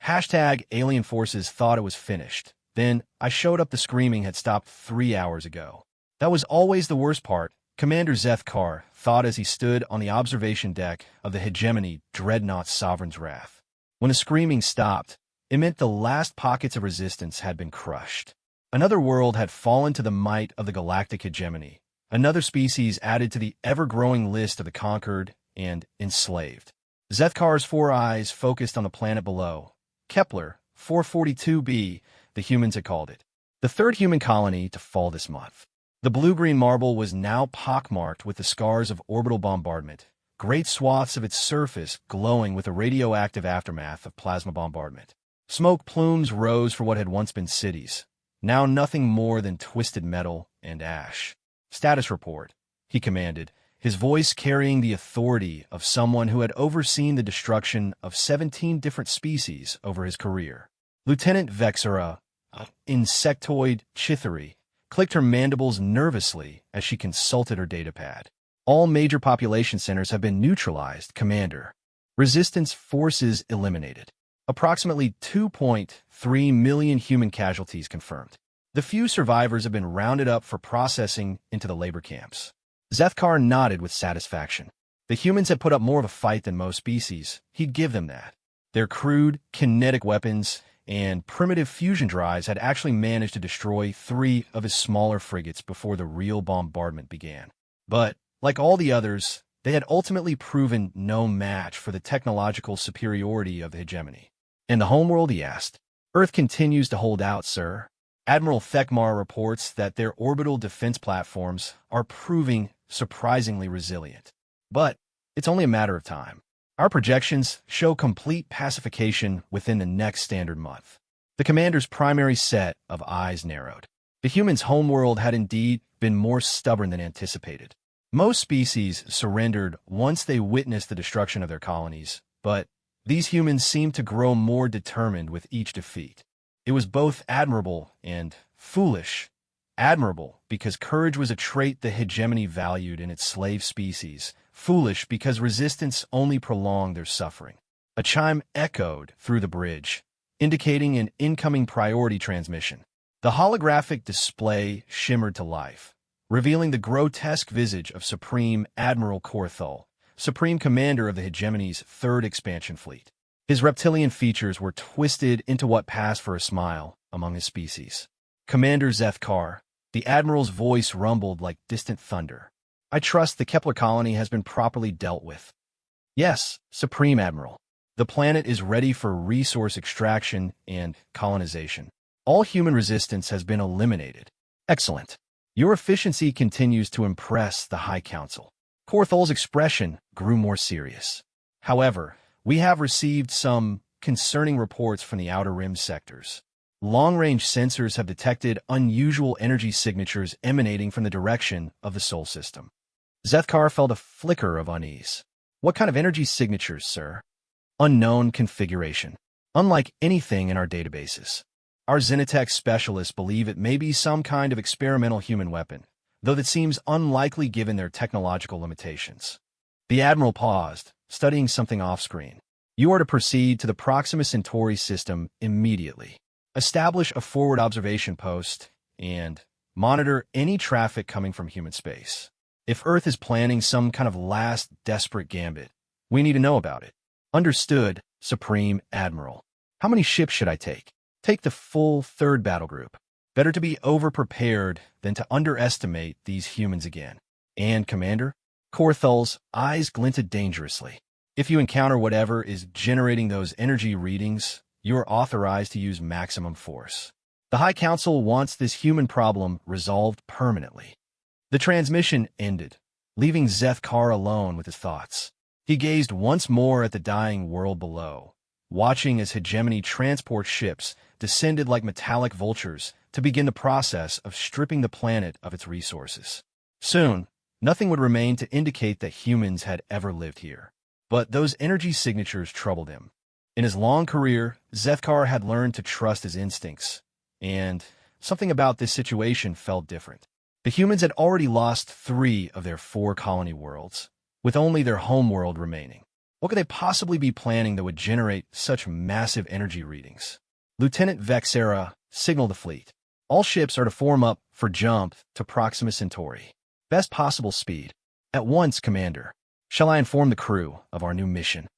Hashtag alien forces thought it was finished. Then, I showed up the screaming had stopped 3 hours ago. That was always the worst part, Commander Zethkar thought as he stood on the observation deck of the hegemony dreadnought Sovereign's Wrath. When the screaming stopped, it meant the last pockets of resistance had been crushed. Another world had fallen to the might of the galactic hegemony, another species added to the ever-growing list of the conquered and enslaved. Zethkar's 4 eyes focused on the planet below. Kepler, 442b, the humans had called it. The third human colony to fall this month. The blue-green marble was now pockmarked with the scars of orbital bombardment, great swaths of its surface glowing with the radioactive aftermath of plasma bombardment. Smoke plumes rose for what had once been cities, now nothing more than twisted metal and ash. "Status report," he commanded, his voice carrying the authority of someone who had overseen the destruction of 17 different species over his career. Lieutenant Vexera, insectoid Chithari, clicked her mandibles nervously as she consulted her datapad. "All major population centers have been neutralized, Commander. Resistance forces eliminated. Approximately 2.3 million human casualties confirmed. The few survivors have been rounded up for processing into the labor camps." Zethkar nodded with satisfaction. The humans had put up more of a fight than most species. He'd give them that. Their crude, kinetic weapons and primitive fusion drives had actually managed to destroy 3 of his smaller frigates before the real bombardment began. But, like all the others, they had ultimately proven no match for the technological superiority of the hegemony. "In the homeworld," he asked. "Earth continues to hold out, sir. Admiral Thekmar reports that their orbital defense platforms are proving surprisingly resilient. But it's only a matter of time. Our projections show complete pacification within the next standard month." The commander's primary set of eyes narrowed. The humans' homeworld had indeed been more stubborn than anticipated. Most species surrendered once they witnessed the destruction of their colonies, but these humans seemed to grow more determined with each defeat. It was both admirable and foolish. Admirable because courage was a trait the hegemony valued in its slave species. Foolish because resistance only prolonged their suffering. A chime echoed through the bridge, indicating an incoming priority transmission. The holographic display shimmered to life, revealing the grotesque visage of Supreme Admiral Korthul, Supreme Commander of the hegemony's 3rd expansion fleet. His reptilian features were twisted into what passed for a smile among his species. "Commander Zethkar," the Admiral's voice rumbled like distant thunder. "I trust the Kepler colony has been properly dealt with." "Yes, Supreme Admiral. The planet is ready for resource extraction and colonization. All human resistance has been eliminated." "Excellent. Your efficiency continues to impress the High Council." Korthul's expression grew more serious. "However, we have received some concerning reports from the Outer Rim sectors. Long-range sensors have detected unusual energy signatures emanating from the direction of the Sol system." Zethkar felt a flicker of unease. "What kind of energy signatures, sir?" "Unknown configuration. Unlike anything in our databases. Our Xenotech specialists believe it may be some kind of experimental human weapon, though that seems unlikely given their technological limitations." The Admiral paused, studying something off-screen. "You are to proceed to the Proxima Centauri system immediately. Establish a forward observation post and monitor any traffic coming from human space. If Earth is planning some kind of last desperate gambit, we need to know about it." "Understood, Supreme Admiral. How many ships should I take?" "Take the full 3rd battle group. Better to be over-prepared than to underestimate these humans again." "And, Commander?" Korthul's eyes glinted dangerously. "If you encounter whatever is generating those energy readings, you are authorized to use maximum force. The High Council wants this human problem resolved permanently." The transmission ended, leaving Zethkar alone with his thoughts. He gazed once more at the dying world below, watching as hegemony transport ships descended like metallic vultures to begin the process of stripping the planet of its resources. Soon, nothing would remain to indicate that humans had ever lived here. But those energy signatures troubled him. In his long career, Zethkar had learned to trust his instincts, and something about this situation felt different. The humans had already lost 3 of their 4 colony worlds, with only their home world remaining. What could they possibly be planning that would generate such massive energy readings? Lieutenant Vexera signaled the fleet. All ships are to form up for jump to Proxima Centauri. Best possible speed. At once, Commander. Shall I inform the crew of our new mission?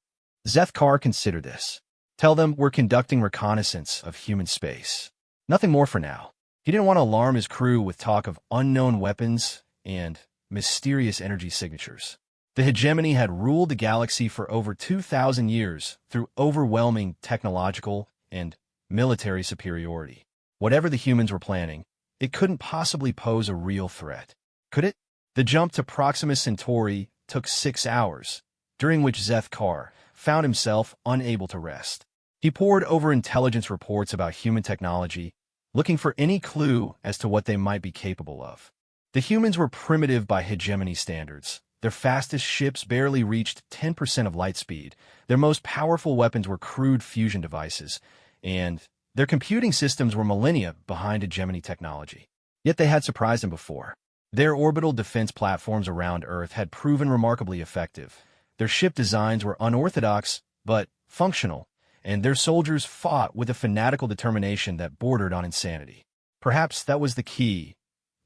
Zethkar considered this. Tell them we're conducting reconnaissance of human space. Nothing more for now. He didn't want to alarm his crew with talk of unknown weapons and mysterious energy signatures. The hegemony had ruled the galaxy for over 2,000 years through overwhelming technological and military superiority. Whatever the humans were planning, it couldn't possibly pose a real threat. Could it? The jump to Proxima Centauri took 6 hours, during which Zethkar found himself unable to rest. He pored over intelligence reports about human technology, looking for any clue as to what they might be capable of. The humans were primitive by hegemony standards. Their fastest ships barely reached 10% of light speed. Their most powerful weapons were crude fusion devices, and their computing systems were millennia behind hegemony technology. Yet they had surprised him before. Their orbital defense platforms around Earth had proven remarkably effective. Their ship designs were unorthodox, but functional, and their soldiers fought with a fanatical determination that bordered on insanity. Perhaps that was the key.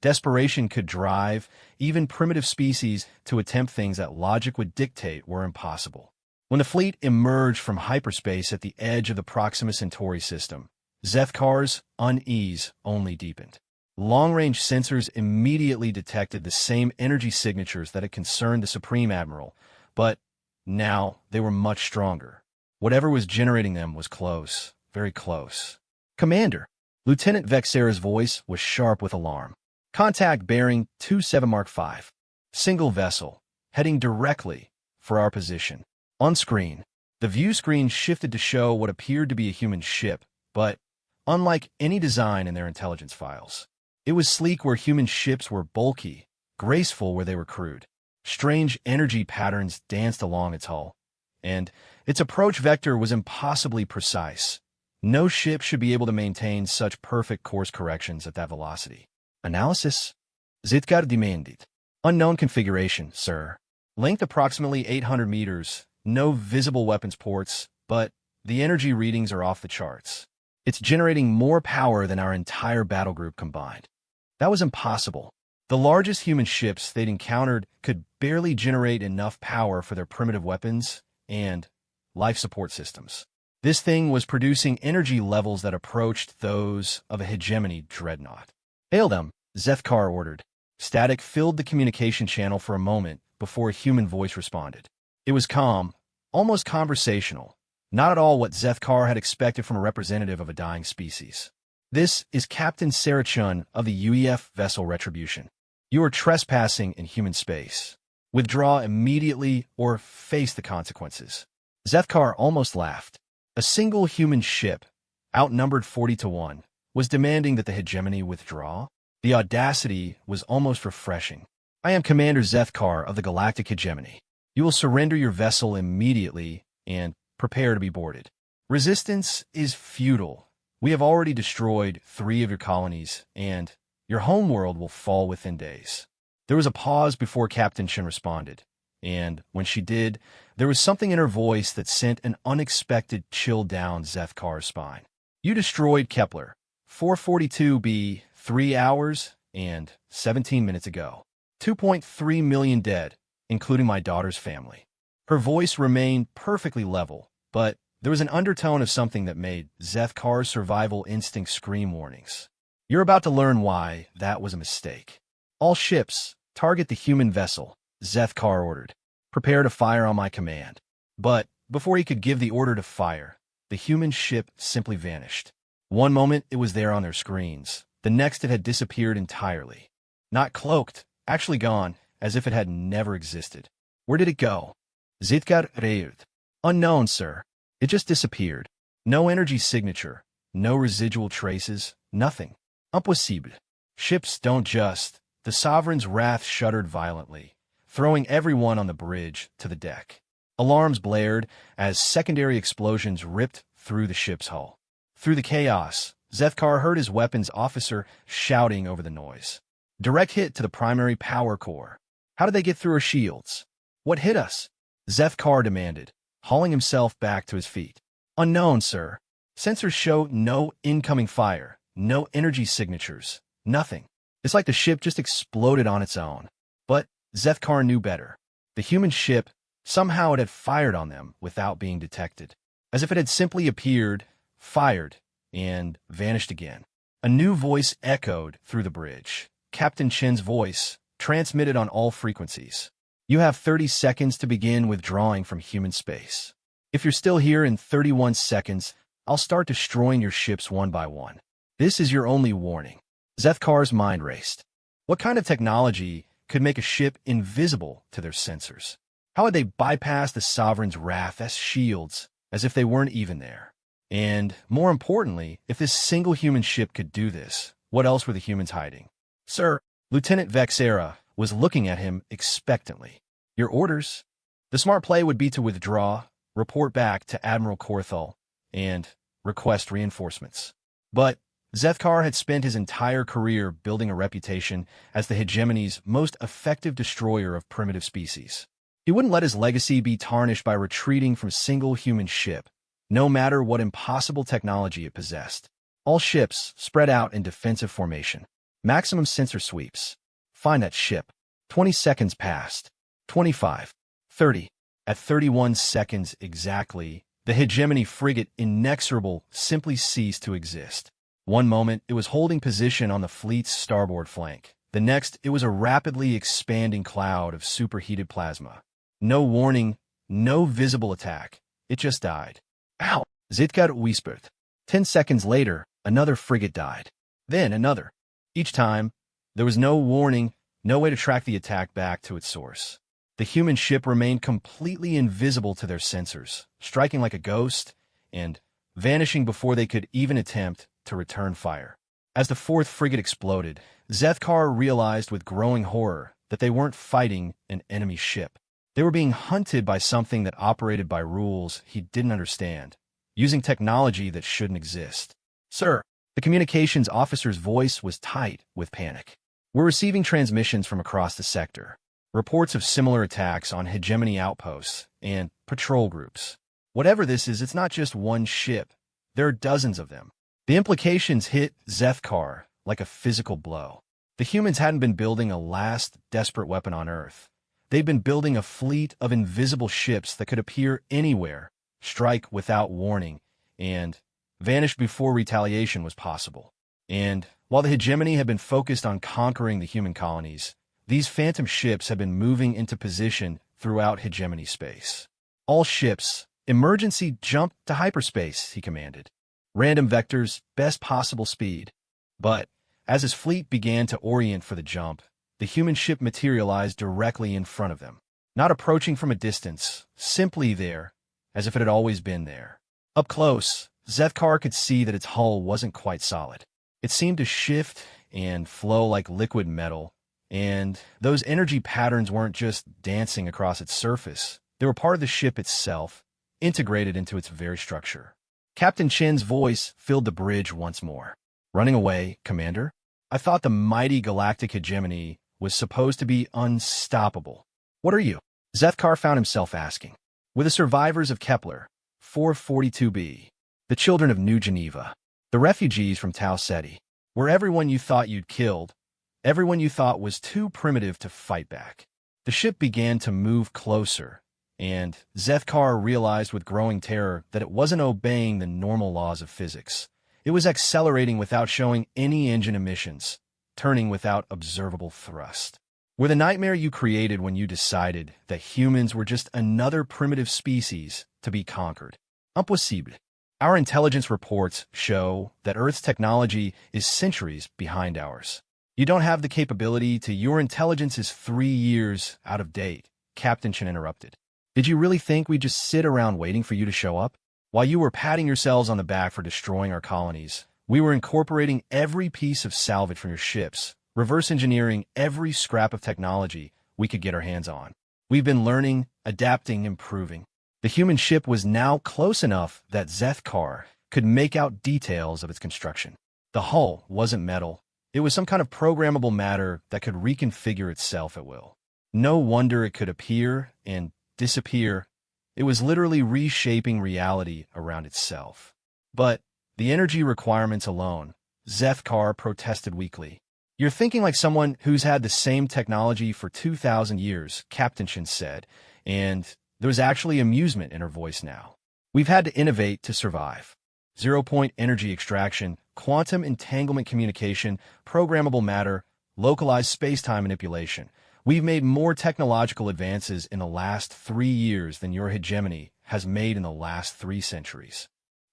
Desperation could drive even primitive species to attempt things that logic would dictate were impossible. When the fleet emerged from hyperspace at the edge of the Proxima Centauri system, Zethkar's unease only deepened. Long-range sensors immediately detected the same energy signatures that had concerned the Supreme Admiral, but now they were much stronger. Whatever was generating them was close, very close. Commander! Lieutenant Vexera's voice was sharp with alarm. Contact bearing 27 Mark 5. Single vessel, heading directly for our position. On screen, the view screen shifted to show what appeared to be a human ship, but unlike any design in their intelligence files. It was sleek where human ships were bulky, graceful where they were crude. Strange energy patterns danced along its hull, and its approach vector was impossibly precise. No ship should be able to maintain such perfect course corrections at that velocity. Analysis? Zitkar demanded. Unknown configuration, sir. Length approximately 800 meters, no visible weapons ports, but the energy readings are off the charts. It's generating more power than our entire battle group combined. That was impossible. The largest human ships they'd encountered could barely generate enough power for their primitive weapons and life support systems. This thing was producing energy levels that approached those of a hegemony dreadnought. Hail them, Zethkar ordered. Static filled the communication channel for a moment before a human voice responded. It was calm, almost conversational, not at all what Zethkar had expected from a representative of a dying species. This is Captain Sarachun of the UEF vessel Retribution. You are trespassing in human space. Withdraw immediately or face the consequences. Zethkar almost laughed. A single human ship, outnumbered 40-1, was demanding that the hegemony withdraw. The audacity was almost refreshing. I am Commander Zethkar of the galactic hegemony. You will surrender your vessel immediately and prepare to be boarded. Resistance is futile. We have already destroyed 3 of your colonies, and your homeworld will fall within days. There was a pause before Captain Shin responded, and when she did, there was something in her voice that sent an unexpected chill down Zethkar's spine. You destroyed Kepler 442b 3 hours and 17 minutes ago. 2.3 million dead, including my daughter's family. Her voice remained perfectly level, but there was an undertone of something that made Zethkar's survival instinct scream warnings. You're about to learn why that was a mistake. All ships, target the human vessel, Zethkar ordered. Prepare to fire on my command. But before he could give the order to fire, the human ship simply vanished. One moment it was there on their screens. The next it had disappeared entirely. Not cloaked, actually gone, as if it had never existed. Where did it go? Zitkar reared. Unknown, sir. It just disappeared. No energy signature, no residual traces, nothing. Impossible. Ships don't just. The Sovereign's wrath shuddered violently, throwing everyone on the bridge to the deck. Alarms blared as secondary explosions ripped through the ship's hull. Through the chaos, Zethkar heard his weapons officer shouting over the noise. Direct hit to the primary power core. How did they get through our shields? What hit us? Zethkar demanded. hauling himself back to his feet. Unknown, sir. Sensors show no incoming fire, no energy signatures, nothing. It's like the ship just exploded on its own. But Zethkar knew better. The human ship, somehow it had fired on them without being detected. As if it had simply appeared, fired, and vanished again. A new voice echoed through the bridge. Captain Chen's voice, transmitted on all frequencies. You have 30 seconds to begin withdrawing from human space. If you're still here in 31 seconds, I'll start destroying your ships one by one. This is your only warning. Zethkar's mind raced. What kind of technology could make a ship invisible to their sensors? How would they bypass the Sovereign's wrath as shields, as if they weren't even there? And, more importantly, if this single human ship could do this, what else were the humans hiding? Sir, Lieutenant Vexera was looking at him expectantly. Your orders? The smart play would be to withdraw, report back to Admiral Korthal, and request reinforcements. But Zethkar had spent his entire career building a reputation as the hegemony's most effective destroyer of primitive species. He wouldn't let his legacy be tarnished by retreating from a single human ship, no matter what impossible technology it possessed. All ships spread out in defensive formation. Maximum sensor sweeps. Find that ship. 20 seconds passed. 25. 30. At 31 seconds exactly, the hegemony frigate Inexorable simply ceased to exist. One moment, it was holding position on the fleet's starboard flank. The next, it was a rapidly expanding cloud of superheated plasma. No warning, no visible attack. It just died. Ow! Zitkar whispered. 10 seconds later, another frigate died. Then another. Each time, there was no warning, no way to track the attack back to its source. The human ship remained completely invisible to their sensors, striking like a ghost and vanishing before they could even attempt to return fire. As the fourth frigate exploded, Zethkar realized with growing horror that they weren't fighting an enemy ship. They were being hunted by something that operated by rules he didn't understand, using technology that shouldn't exist. Sir, the communications officer's voice was tight with panic. We're receiving transmissions from across the sector. Reports of similar attacks on hegemony outposts and patrol groups. Whatever this is, it's not just one ship. There are dozens of them. The implications hit Zethkar like a physical blow. The humans hadn't been building a last desperate weapon on Earth. They'd been building a fleet of invisible ships that could appear anywhere, strike without warning, and vanish before retaliation was possible. And while the hegemony had been focused on conquering the human colonies, these phantom ships had been moving into position throughout hegemony space. All ships, emergency jump to hyperspace, he commanded. Random vectors, best possible speed. But as his fleet began to orient for the jump, the human ship materialized directly in front of them. Not approaching from a distance, simply there, as if it had always been there. Up close, Zethkar could see that its hull wasn't quite solid. It seemed to shift and flow like liquid metal, and those energy patterns weren't just dancing across its surface. They were part of the ship itself, integrated into its very structure. Captain Chen's voice filled the bridge once more. Running away, Commander? I thought the mighty galactic hegemony was supposed to be unstoppable. What are you? Zethkar found himself asking. We're the survivors of Kepler, 442b, the children of New Geneva, the refugees from Tau Ceti. We're everyone you thought you'd killed, everyone you thought was too primitive to fight back. The ship began to move closer, and Zethkar realized with growing terror that it wasn't obeying the normal laws of physics. It was accelerating without showing any engine emissions, turning without observable thrust. We're the nightmare you created when you decided that humans were just another primitive species to be conquered. Impossible. Our intelligence reports show that Earth's technology is centuries behind ours. You don't have the capability to. Your intelligence is 3 years out of date, Captain Chen interrupted. Did you really think we'd just sit around waiting for you to show up? While you were patting yourselves on the back for destroying our colonies, we were incorporating every piece of salvage from your ships, reverse engineering every scrap of technology we could get our hands on. We've been learning, adapting, improving. The human ship was now close enough that Zethkar could make out details of its construction. The hull wasn't metal. It was some kind of programmable matter that could reconfigure itself at will. No wonder it could appear and disappear It was literally reshaping reality around itself. But the energy requirements alone, Zethkar protested weakly. You're thinking like someone who's had the same technology for 2,000 years, Captain Shin said, and there was actually amusement in her voice now. We've had to innovate to survive. Zero-point energy extraction, quantum entanglement communication, programmable matter, localized space-time manipulation. We've made more technological advances in the last 3 years than your hegemony has made in the last 3 centuries.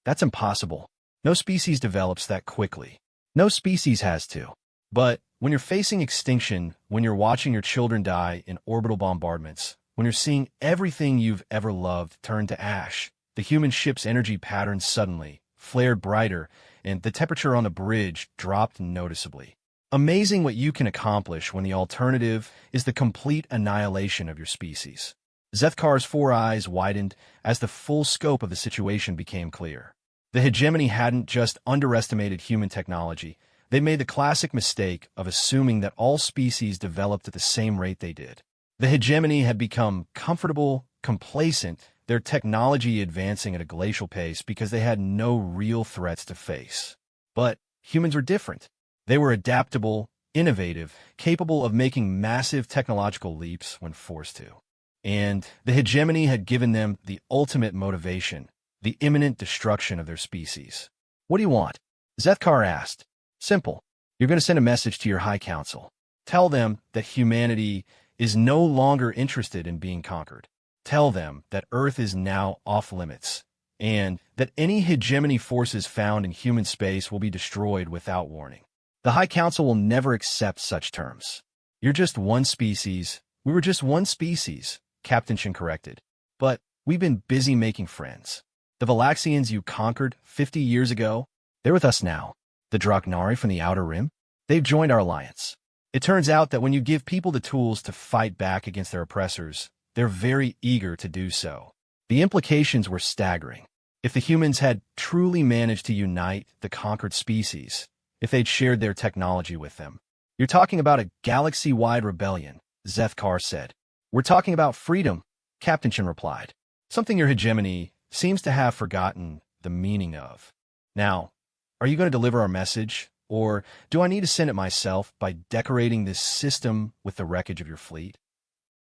That's impossible. No species develops that quickly. No species has to. But when you're facing extinction, when you're watching your children die in orbital bombardments, when you're seeing everything you've ever loved turn to ash, the human ship's energy patterns suddenly flared brighter, and the temperature on the bridge dropped noticeably. Amazing what you can accomplish when the alternative is the complete annihilation of your species. Zethkar's 4 eyes widened as the full scope of the situation became clear. The hegemony hadn't just underestimated human technology, they made the classic mistake of assuming that all species developed at the same rate they did. The hegemony had become comfortable, complacent, their technology advancing at a glacial pace because they had no real threats to face. But humans were different. They were adaptable, innovative, capable of making massive technological leaps when forced to. And the hegemony had given them the ultimate motivation, the imminent destruction of their species. What do you want? Zethkar asked. Simple. You're going to send a message to your High Council. Tell them that humanity is no longer interested in being conquered. Tell them that Earth is now off limits, and that any hegemony forces found in human space will be destroyed without warning. The High Council will never accept such terms. You're just one species. We were just one species, Captain Shin corrected. But we've been busy making friends. The Valaxians you conquered 50 years ago, they're with us now. The Draknari from the Outer Rim, they've joined our alliance. It turns out that when you give people the tools to fight back against their oppressors, they're very eager to do so. The implications were staggering. If the humans had truly managed to unite the conquered species, if they'd shared their technology with them. You're talking about a galaxy-wide rebellion, Zethkar said. We're talking about freedom, Captain Shin replied. Something your hegemony seems to have forgotten the meaning of. Now, are you going to deliver our message, or do I need to send it myself by decorating this system with the wreckage of your fleet?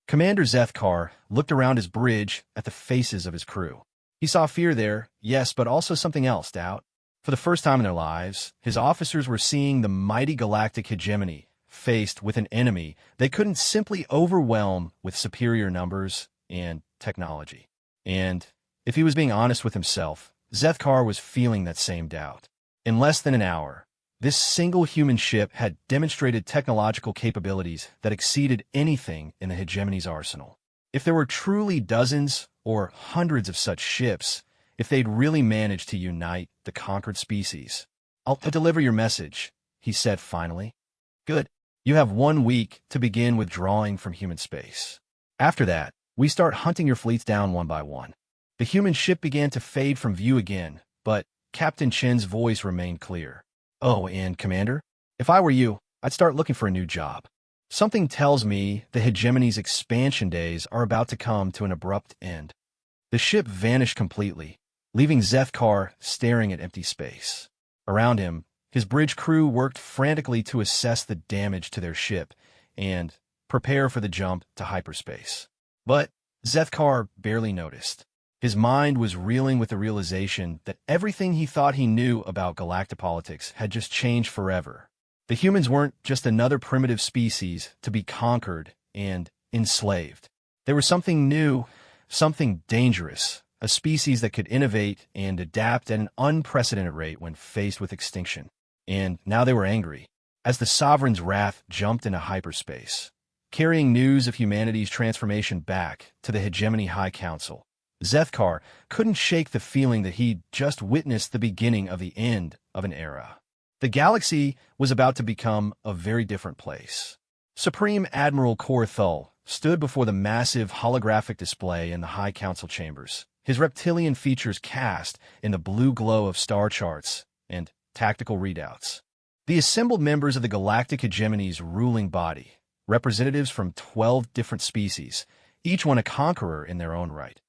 Commander Zethkar looked around his bridge at the faces of his crew. He saw fear there, yes, but also something else, doubt. For the first time in their lives, his officers were seeing the mighty galactic hegemony faced with an enemy they couldn't simply overwhelm with superior numbers and technology. And if he was being honest with himself, Zethkar was feeling that same doubt. In less than an hour, this single human ship had demonstrated technological capabilities that exceeded anything in the hegemony's arsenal. If there were truly dozens or hundreds of such ships, if they'd really managed to unite the conquered species. I'll deliver your message, he said finally. Good. You have 1 week to begin withdrawing from human space. After that, we start hunting your fleets down one by one. The human ship began to fade from view again, but Captain Chin's voice remained clear. Oh, and Commander, if I were you, I'd start looking for a new job. Something tells me the hegemony's expansion days are about to come to an abrupt end. The ship vanished completely, leaving Zethkar staring at empty space. Around him, his bridge crew worked frantically to assess the damage to their ship and prepare for the jump to hyperspace. But Zethkar barely noticed. His mind was reeling with the realization that everything he thought he knew about galactic politics had just changed forever. The humans weren't just another primitive species to be conquered and enslaved. They were something new, something dangerous, a species that could innovate and adapt at an unprecedented rate when faced with extinction. And now they were angry. As the Sovereign's wrath jumped into hyperspace, carrying news of humanity's transformation back to the Hegemony High Council, Zethkar couldn't shake the feeling that he'd just witnessed the beginning of the end of an era. The galaxy was about to become a very different place. Supreme Admiral Kor Thul stood before the massive holographic display in the High Council chambers, his reptilian features cast in the blue glow of star charts and tactical readouts. The assembled members of the galactic hegemony's ruling body, representatives from 12 different species, each one a conqueror in their own right,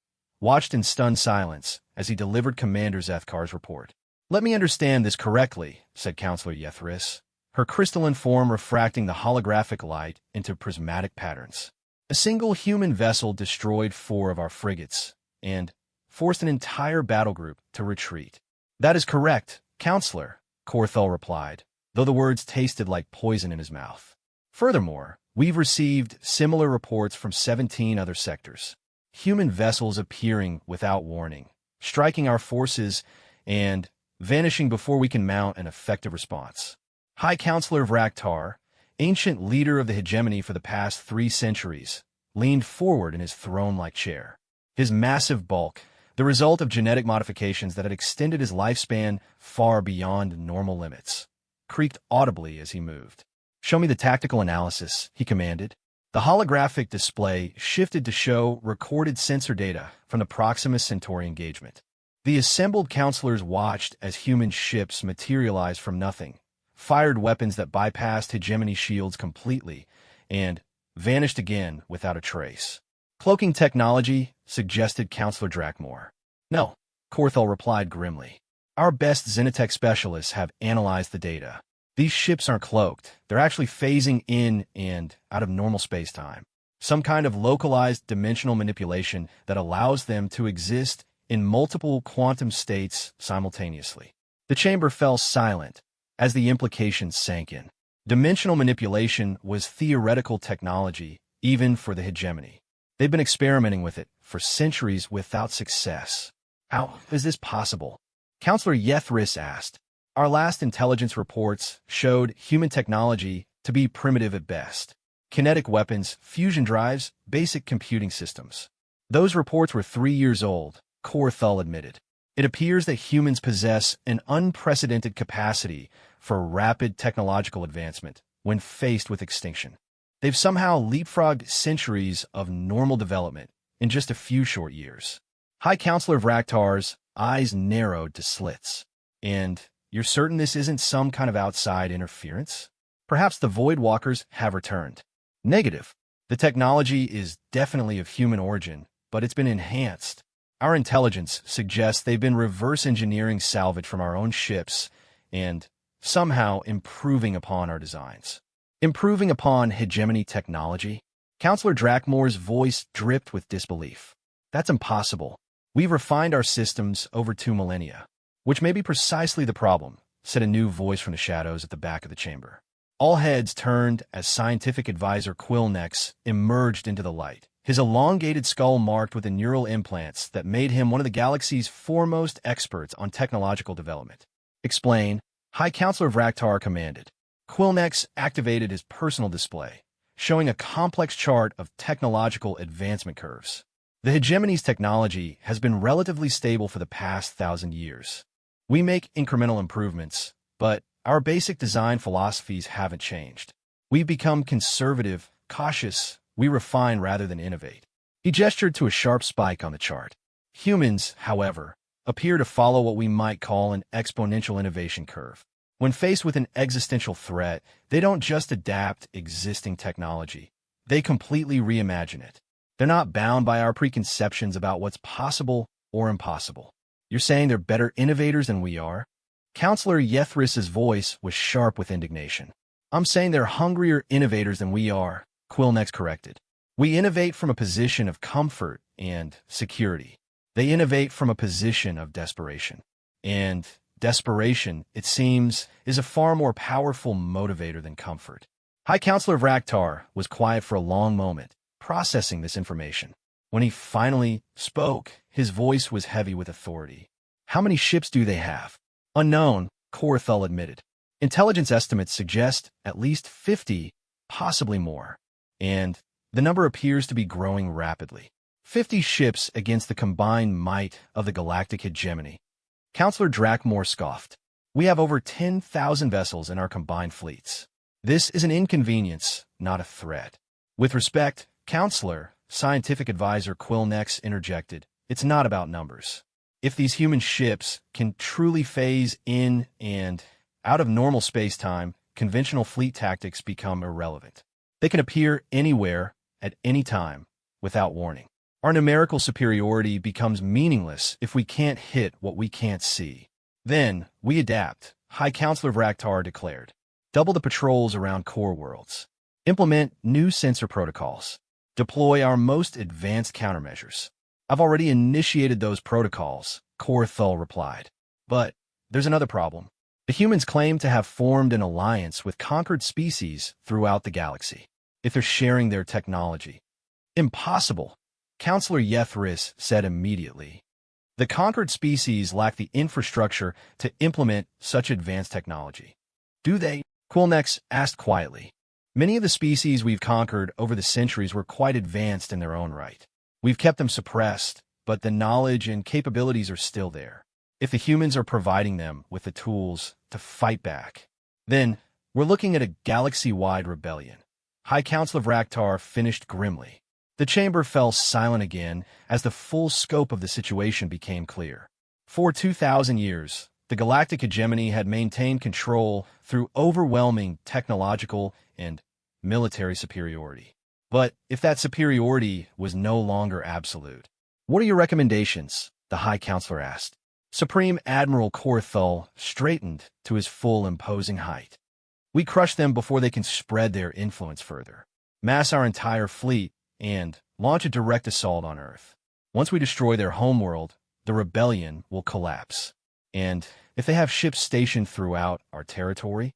watched in stunned silence as he delivered Commander Zethkar's report. "Let me understand this correctly," said Counselor Yethris, her crystalline form refracting the holographic light into prismatic patterns. "A single human vessel destroyed 4 of our frigates and forced an entire battle group to retreat." "That is correct, Counselor," Korthal replied, though the words tasted like poison in his mouth. "Furthermore, we've received similar reports from 17 other sectors. Human vessels appearing without warning, striking our forces, and vanishing before we can mount an effective response." High Counselor of Raktar, ancient leader of the hegemony for the past 3 centuries, leaned forward in his throne-like chair. His massive bulk, the result of genetic modifications that had extended his lifespan far beyond normal limits, creaked audibly as he moved. "Show me the tactical analysis," he commanded. The holographic display shifted to show recorded sensor data from the Proxima Centauri engagement. The assembled counselors watched as human ships materialized from nothing, fired weapons that bypassed hegemony shields completely, and vanished again without a trace. "Cloaking technology," suggested Counselor Drakmore. "No," Korthal replied grimly. "Our best Xenotech specialists have analyzed the data. These ships aren't cloaked. They're actually phasing in and out of normal space-time. Some kind of localized dimensional manipulation that allows them to exist in multiple quantum states simultaneously." The chamber fell silent as the implications sank in. Dimensional manipulation was theoretical technology, even for the hegemony. They've been experimenting with it for centuries without success. "How is this possible?" Counselor Yethris asked. "Our last intelligence reports showed human technology to be primitive at best. Kinetic weapons, fusion drives, basic computing systems." "Those reports were 3 years old," Korthal admitted. "It appears that humans possess an unprecedented capacity for rapid technological advancement when faced with extinction. They've somehow leapfrogged centuries of normal development in just a few short years." High Counselor of Raktar's eyes narrowed to slits. "And you're certain this isn't some kind of outside interference? Perhaps the Void Walkers have returned." "Negative. The technology is definitely of human origin, but it's been enhanced. Our intelligence suggests they've been reverse engineering salvage from our own ships and somehow improving upon our designs." "Improving upon hegemony technology?" Counselor Drakmore's voice dripped with disbelief. "That's impossible. We've refined our systems over 2 millennia. "Which may be precisely the problem," said a new voice from the shadows at the back of the chamber. All heads turned as scientific advisor Quillnex emerged into the light, his elongated skull marked with the neural implants that made him one of the galaxy's foremost experts on technological development. "Explain," High Counselor of Raktar commanded. Quillnex activated his personal display, showing a complex chart of technological advancement curves. "The hegemony's technology has been relatively stable for the past 1,000 years. We make incremental improvements, but our basic design philosophies haven't changed. We've become conservative, cautious, we refine rather than innovate." He gestured to a sharp spike on the chart. "Humans, however, appear to follow what we might call an exponential innovation curve. When faced with an existential threat, they don't just adapt existing technology. They completely reimagine it. They're not bound by our preconceptions about what's possible or impossible." "You're saying they're better innovators than we are?" Counselor Yethris's voice was sharp with indignation. "I'm saying they're hungrier innovators than we are," Quillnex corrected. "We innovate from a position of comfort and security. They innovate from a position of desperation. And desperation, it seems, is a far more powerful motivator than comfort." High Counselor of Raktar was quiet for a long moment, processing this information. When he finally spoke, his voice was heavy with authority. "How many ships do they have?" "Unknown," Korthal admitted. "Intelligence estimates suggest at least 50, possibly more. And the number appears to be growing rapidly. 50 ships against the combined might of the galactic hegemony." Counselor Drakmore scoffed. "We have over 10,000 vessels in our combined fleets. This is an inconvenience, not a threat." "With respect, Counselor," scientific advisor Quillnex interjected, "it's not about numbers. If these human ships can truly phase in and out of normal space-time, conventional fleet tactics become irrelevant. They can appear anywhere, at any time, without warning. Our numerical superiority becomes meaningless if we can't hit what we can't see. Then, we adapt, High Counselor Vraktar declared. Double the patrols around core worlds. Implement new sensor protocols. Deploy our most advanced countermeasures. I've already initiated those protocols, Core Thul replied. But there's another problem. The humans claim to have formed an alliance with conquered species throughout the galaxy. If they're sharing their technology. Impossible, Counselor Yethris said immediately. The conquered species lack the infrastructure to implement such advanced technology. Do they? Quilnex asked quietly. Many of the species we've conquered over the centuries were quite advanced in their own right. We've kept them suppressed, but the knowledge and capabilities are still there. If the humans are providing them with the tools to fight back, then we're looking at a galaxy-wide rebellion. High Counselor Vraktar finished grimly. The chamber fell silent again as the full scope of the situation became clear. For 2,000 years, the galactic hegemony had maintained control through overwhelming technological and military superiority. But if that superiority was no longer absolute, what are your recommendations? The High Counselor asked. Supreme Admiral Core Thul straightened to his full imposing height. We crush them before they can spread their influence further. Mass our entire fleet and launch a direct assault on Earth. Once we destroy their homeworld, the rebellion will collapse. And if they have ships stationed throughout our territory?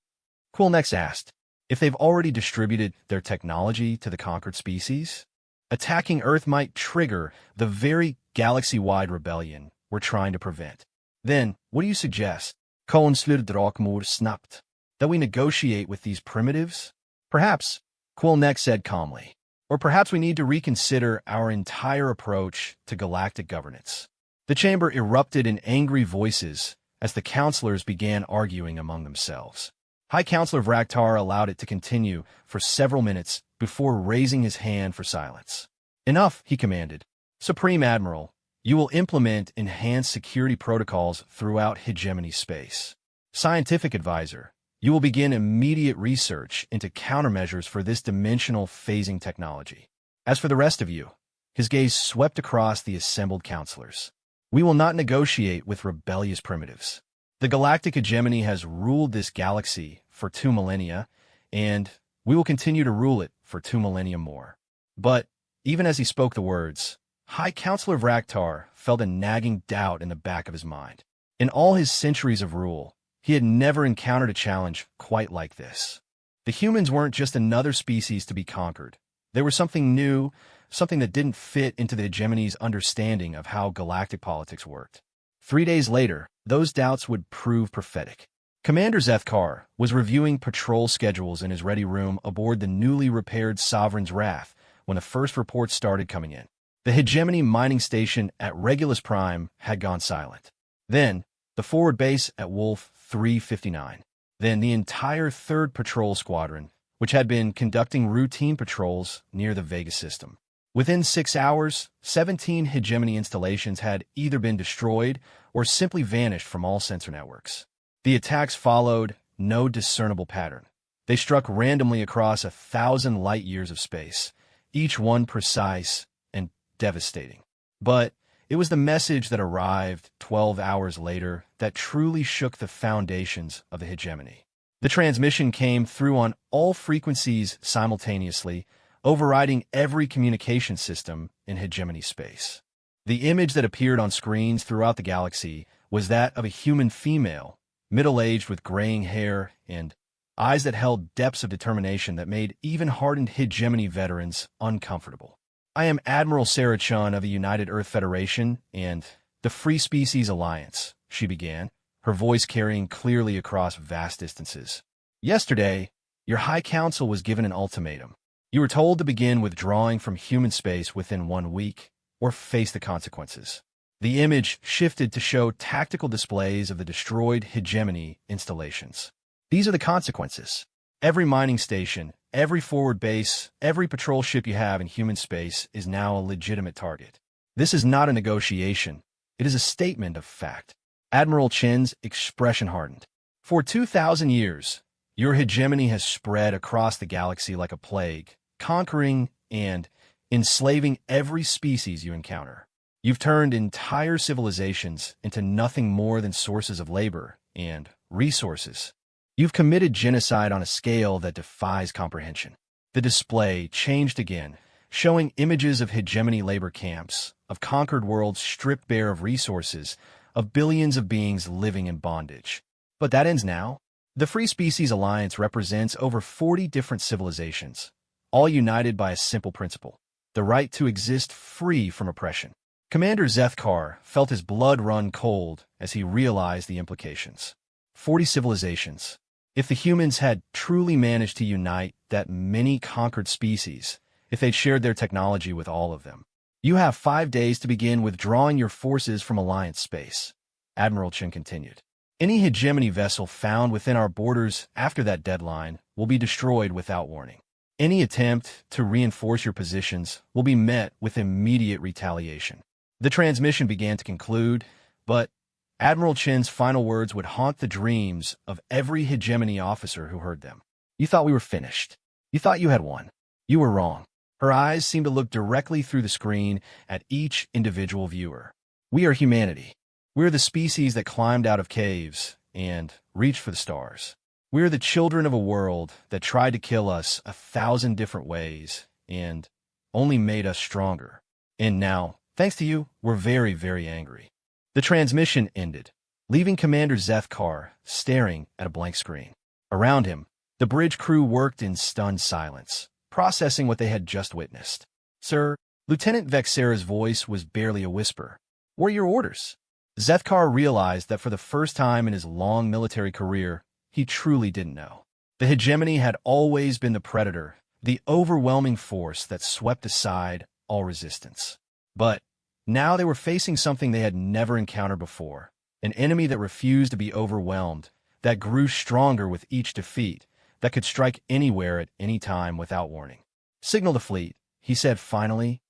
Quilnex asked. If they've already distributed their technology to the conquered species? Attacking Earth might trigger the very galaxy-wide rebellion we're trying to prevent. Then, what do you suggest? Coensler Drakmur snapped. That we negotiate with these primitives? Perhaps, Quilnex said calmly. Or perhaps we need to reconsider our entire approach to galactic governance. The chamber erupted in angry voices as the counselors began arguing among themselves. High Counselor Vraktar allowed it to continue for several minutes before raising his hand for silence. Enough, he commanded. Supreme Admiral, you will implement enhanced security protocols throughout hegemony space. Scientific Advisor, you will begin immediate research into countermeasures for this dimensional phasing technology. As for the rest of you, his gaze swept across the assembled counselors. We will not negotiate with rebellious primitives. The galactic hegemony has ruled this galaxy for 2 millennia, and we will continue to rule it for 2 millennia more. But even as he spoke the words, High Counselor Vraktar felt a nagging doubt in the back of his mind. In all his centuries of rule, he had never encountered a challenge quite like this. The humans weren't just another species to be conquered. They were something new, something that didn't fit into the hegemony's understanding of how galactic politics worked. 3 days later, those doubts would prove prophetic. Commander Zethkar was reviewing patrol schedules in his ready room aboard the newly repaired Sovereign's Wrath when the first reports started coming in. The hegemony mining station at Regulus Prime had gone silent. Then, the forward base at Wolf 359. Then the entire 3rd Patrol Squadron, which had been conducting routine patrols near the Vega system. Within 6 hours, 17 hegemony installations had either been destroyed or simply vanished from all sensor networks. The attacks followed no discernible pattern. They struck randomly across 1,000 light-years of space, each one precise and devastating. But it was the message that arrived 12 hours later that truly shook the foundations of the hegemony. The transmission came through on all frequencies simultaneously, overriding every communication system in hegemony space. The image that appeared on screens throughout the galaxy was that of a human female, middle-aged with graying hair and eyes that held depths of determination that made even hardened hegemony veterans uncomfortable. I am Admiral Sarah Chun of the United Earth Federation and the Free Species Alliance, she began, her voice carrying clearly across vast distances. Yesterday, your High Council was given an ultimatum. You were told to begin withdrawing from human space within 1 week, or face the consequences. The image shifted to show tactical displays of the destroyed hegemony installations. These are the consequences. Every mining station, every forward base, every patrol ship you have in human space is now a legitimate target. This is not a negotiation. It is a statement of fact. Admiral Chen's expression hardened. For 2,000 years, your hegemony has spread across the galaxy like a plague, conquering and enslaving every species you encounter. You've turned entire civilizations into nothing more than sources of labor and resources. You've committed genocide on a scale that defies comprehension. The display changed again, showing images of hegemony labor camps, of conquered worlds stripped bare of resources, of billions of beings living in bondage. But that ends now. The Free Species Alliance represents over 40 different civilizations, all united by a simple principle: the right to exist free from oppression. Commander Zethkar felt his blood run cold as he realized the implications. 40 civilizations. If the humans had truly managed to unite that many conquered species, if they'd shared their technology with all of them. You have 5 days to begin withdrawing your forces from Alliance space, Admiral Chen continued. Any hegemony vessel found within our borders after that deadline will be destroyed without warning. Any attempt to reinforce your positions will be met with immediate retaliation. The transmission began to conclude, but Admiral Chen's final words would haunt the dreams of every hegemony officer who heard them. You thought we were finished. You thought you had won. You were wrong. Her eyes seemed to look directly through the screen at each individual viewer. We are humanity. We're the species that climbed out of caves and reached for the stars. We're the children of a world that tried to kill us 1,000 different ways and only made us stronger. And now, thanks to you, we're very, very angry. The transmission ended, leaving Commander Zethkar staring at a blank screen. Around him, the bridge crew worked in stunned silence, processing what they had just witnessed. Sir, Lieutenant Vexera's voice was barely a whisper. What are your orders? Zethkar realized that for the first time in his long military career, he truly didn't know. The hegemony had always been the predator, the overwhelming force that swept aside all resistance. But now they were facing something they had never encountered before, an enemy that refused to be overwhelmed, that grew stronger with each defeat, that could strike anywhere at any time without warning. Signal the fleet, he said finally.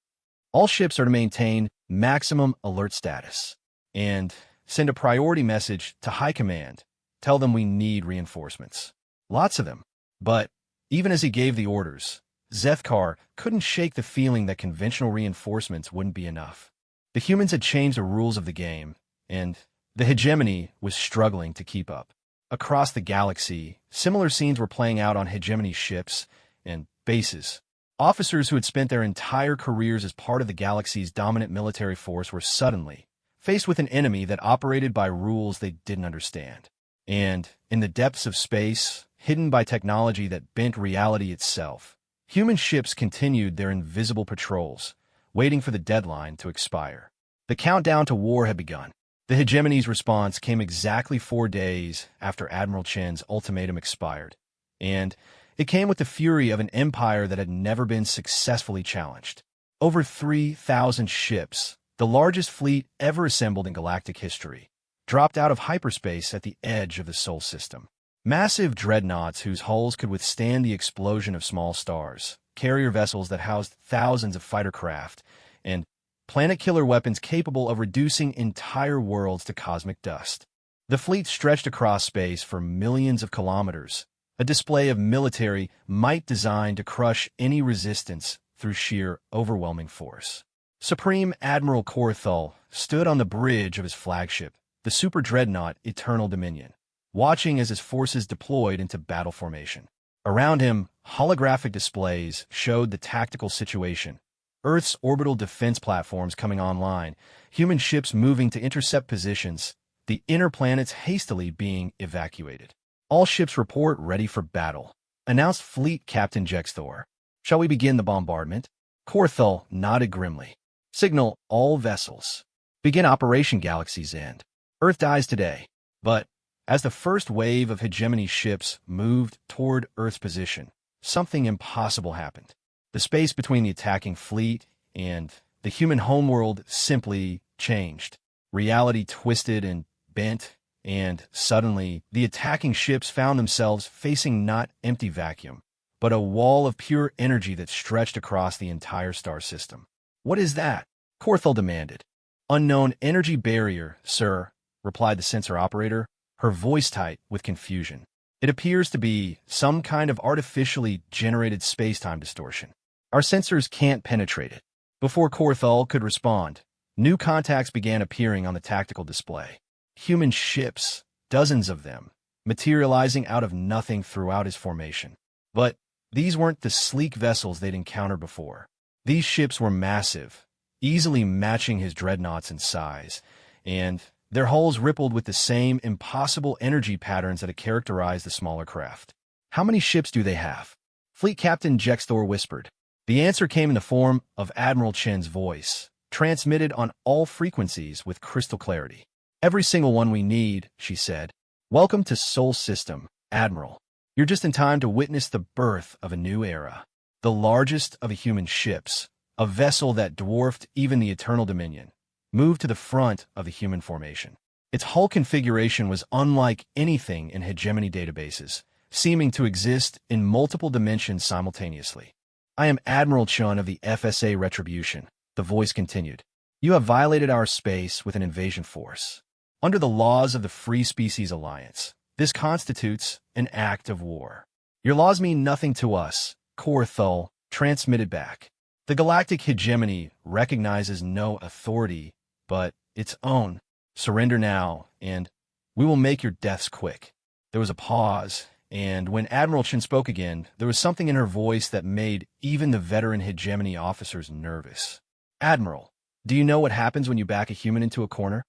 All ships are to maintain maximum alert status. And send a priority message to High Command. Tell them we need reinforcements. Lots of them. But even as he gave the orders, Zethkar couldn't shake the feeling that conventional reinforcements wouldn't be enough. The humans had changed the rules of the game, and the hegemony was struggling to keep up. Across the galaxy, similar scenes were playing out on hegemony ships and bases. Officers who had spent their entire careers as part of the galaxy's dominant military force were suddenly faced with an enemy that operated by rules they didn't understand. And in the depths of space, hidden by technology that bent reality itself, human ships continued their invisible patrols, waiting for the deadline to expire. The countdown to war had begun. The hegemony's response came exactly 4 days after Admiral Chen's ultimatum expired, and it came with the fury of an empire that had never been successfully challenged. Over 3,000 ships, the largest fleet ever assembled in galactic history, dropped out of hyperspace at the edge of the Sol system. Massive dreadnoughts whose hulls could withstand the explosion of small stars, carrier vessels that housed thousands of fighter craft, and planet-killer weapons capable of reducing entire worlds to cosmic dust. The fleet stretched across space for millions of kilometers, a display of military might designed to crush any resistance through sheer overwhelming force. Supreme Admiral Korthal stood on the bridge of his flagship, the super dreadnought Eternal Dominion, watching as his forces deployed into battle formation. Around him, holographic displays showed the tactical situation. Earth's orbital defense platforms coming online, human ships moving to intercept positions, the inner planets hastily being evacuated. All ships report ready for battle, announced Fleet Captain Jexthor. Shall we begin the bombardment? Korthal nodded grimly. Signal all vessels. Begin Operation Galaxy's End. Earth dies today. But as the first wave of hegemony ships moved toward Earth's position, something impossible happened. The space between the attacking fleet and the human homeworld simply changed. Reality twisted and bent, and suddenly the attacking ships found themselves facing not empty vacuum, but a wall of pure energy that stretched across the entire star system. What is that? Korthal demanded. Unknown energy barrier, sir, replied the sensor operator, her voice tight with confusion. It appears to be some kind of artificially generated space-time distortion. Our sensors can't penetrate it. Before Korthal could respond, new contacts began appearing on the tactical display. Human ships, dozens of them, materializing out of nothing throughout his formation. But these weren't the sleek vessels they'd encountered before. These ships were massive, easily matching his dreadnoughts in size, and their hulls rippled with the same impossible energy patterns that had characterized the smaller craft. How many ships do they have? Fleet Captain Jexthor whispered. The answer came in the form of Admiral Chen's voice, transmitted on all frequencies with crystal clarity. Every single one we need, she said. Welcome to Sol System, Admiral. You're just in time to witness the birth of a new era. The largest of the human ships, a vessel that dwarfed even the Eternal Dominion, moved to the front of the human formation. Its hull configuration was unlike anything in hegemony databases, seeming to exist in multiple dimensions simultaneously. I am Admiral Chun of the FSA Retribution, the voice continued. You have violated our space with an invasion force. Under the laws of the Free Species Alliance, this constitutes an act of war. Your laws mean nothing to us, Korthal transmitted back. The galactic hegemony recognizes no authority but its own. Surrender now, and we will make your deaths quick. There was a pause, and when Admiral Chen spoke again, there was something in her voice that made even the veteran hegemony officers nervous. Admiral, do you know what happens when you back a human into a corner?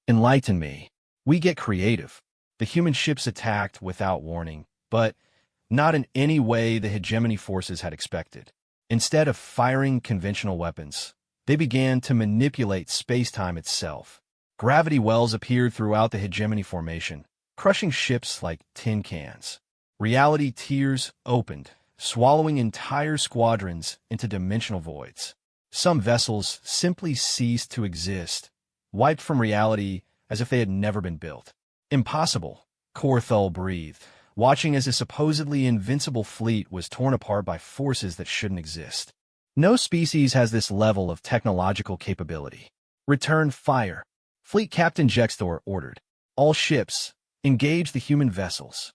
Enlighten me. We get creative. The human ships attacked without warning, but not in any way the hegemony forces had expected. Instead of firing conventional weapons, they began to manipulate space-time itself. Gravity wells appeared throughout the hegemony formation, crushing ships like tin cans. Reality tiers opened, swallowing entire squadrons into dimensional voids. Some vessels simply ceased to exist, wiped from reality as if they had never been built. Impossible, Korthal breathed, watching as a supposedly invincible fleet was torn apart by forces that shouldn't exist. No species has this level of technological capability. Return fire. Fleet Captain Jexthor ordered. All ships, engage the human vessels.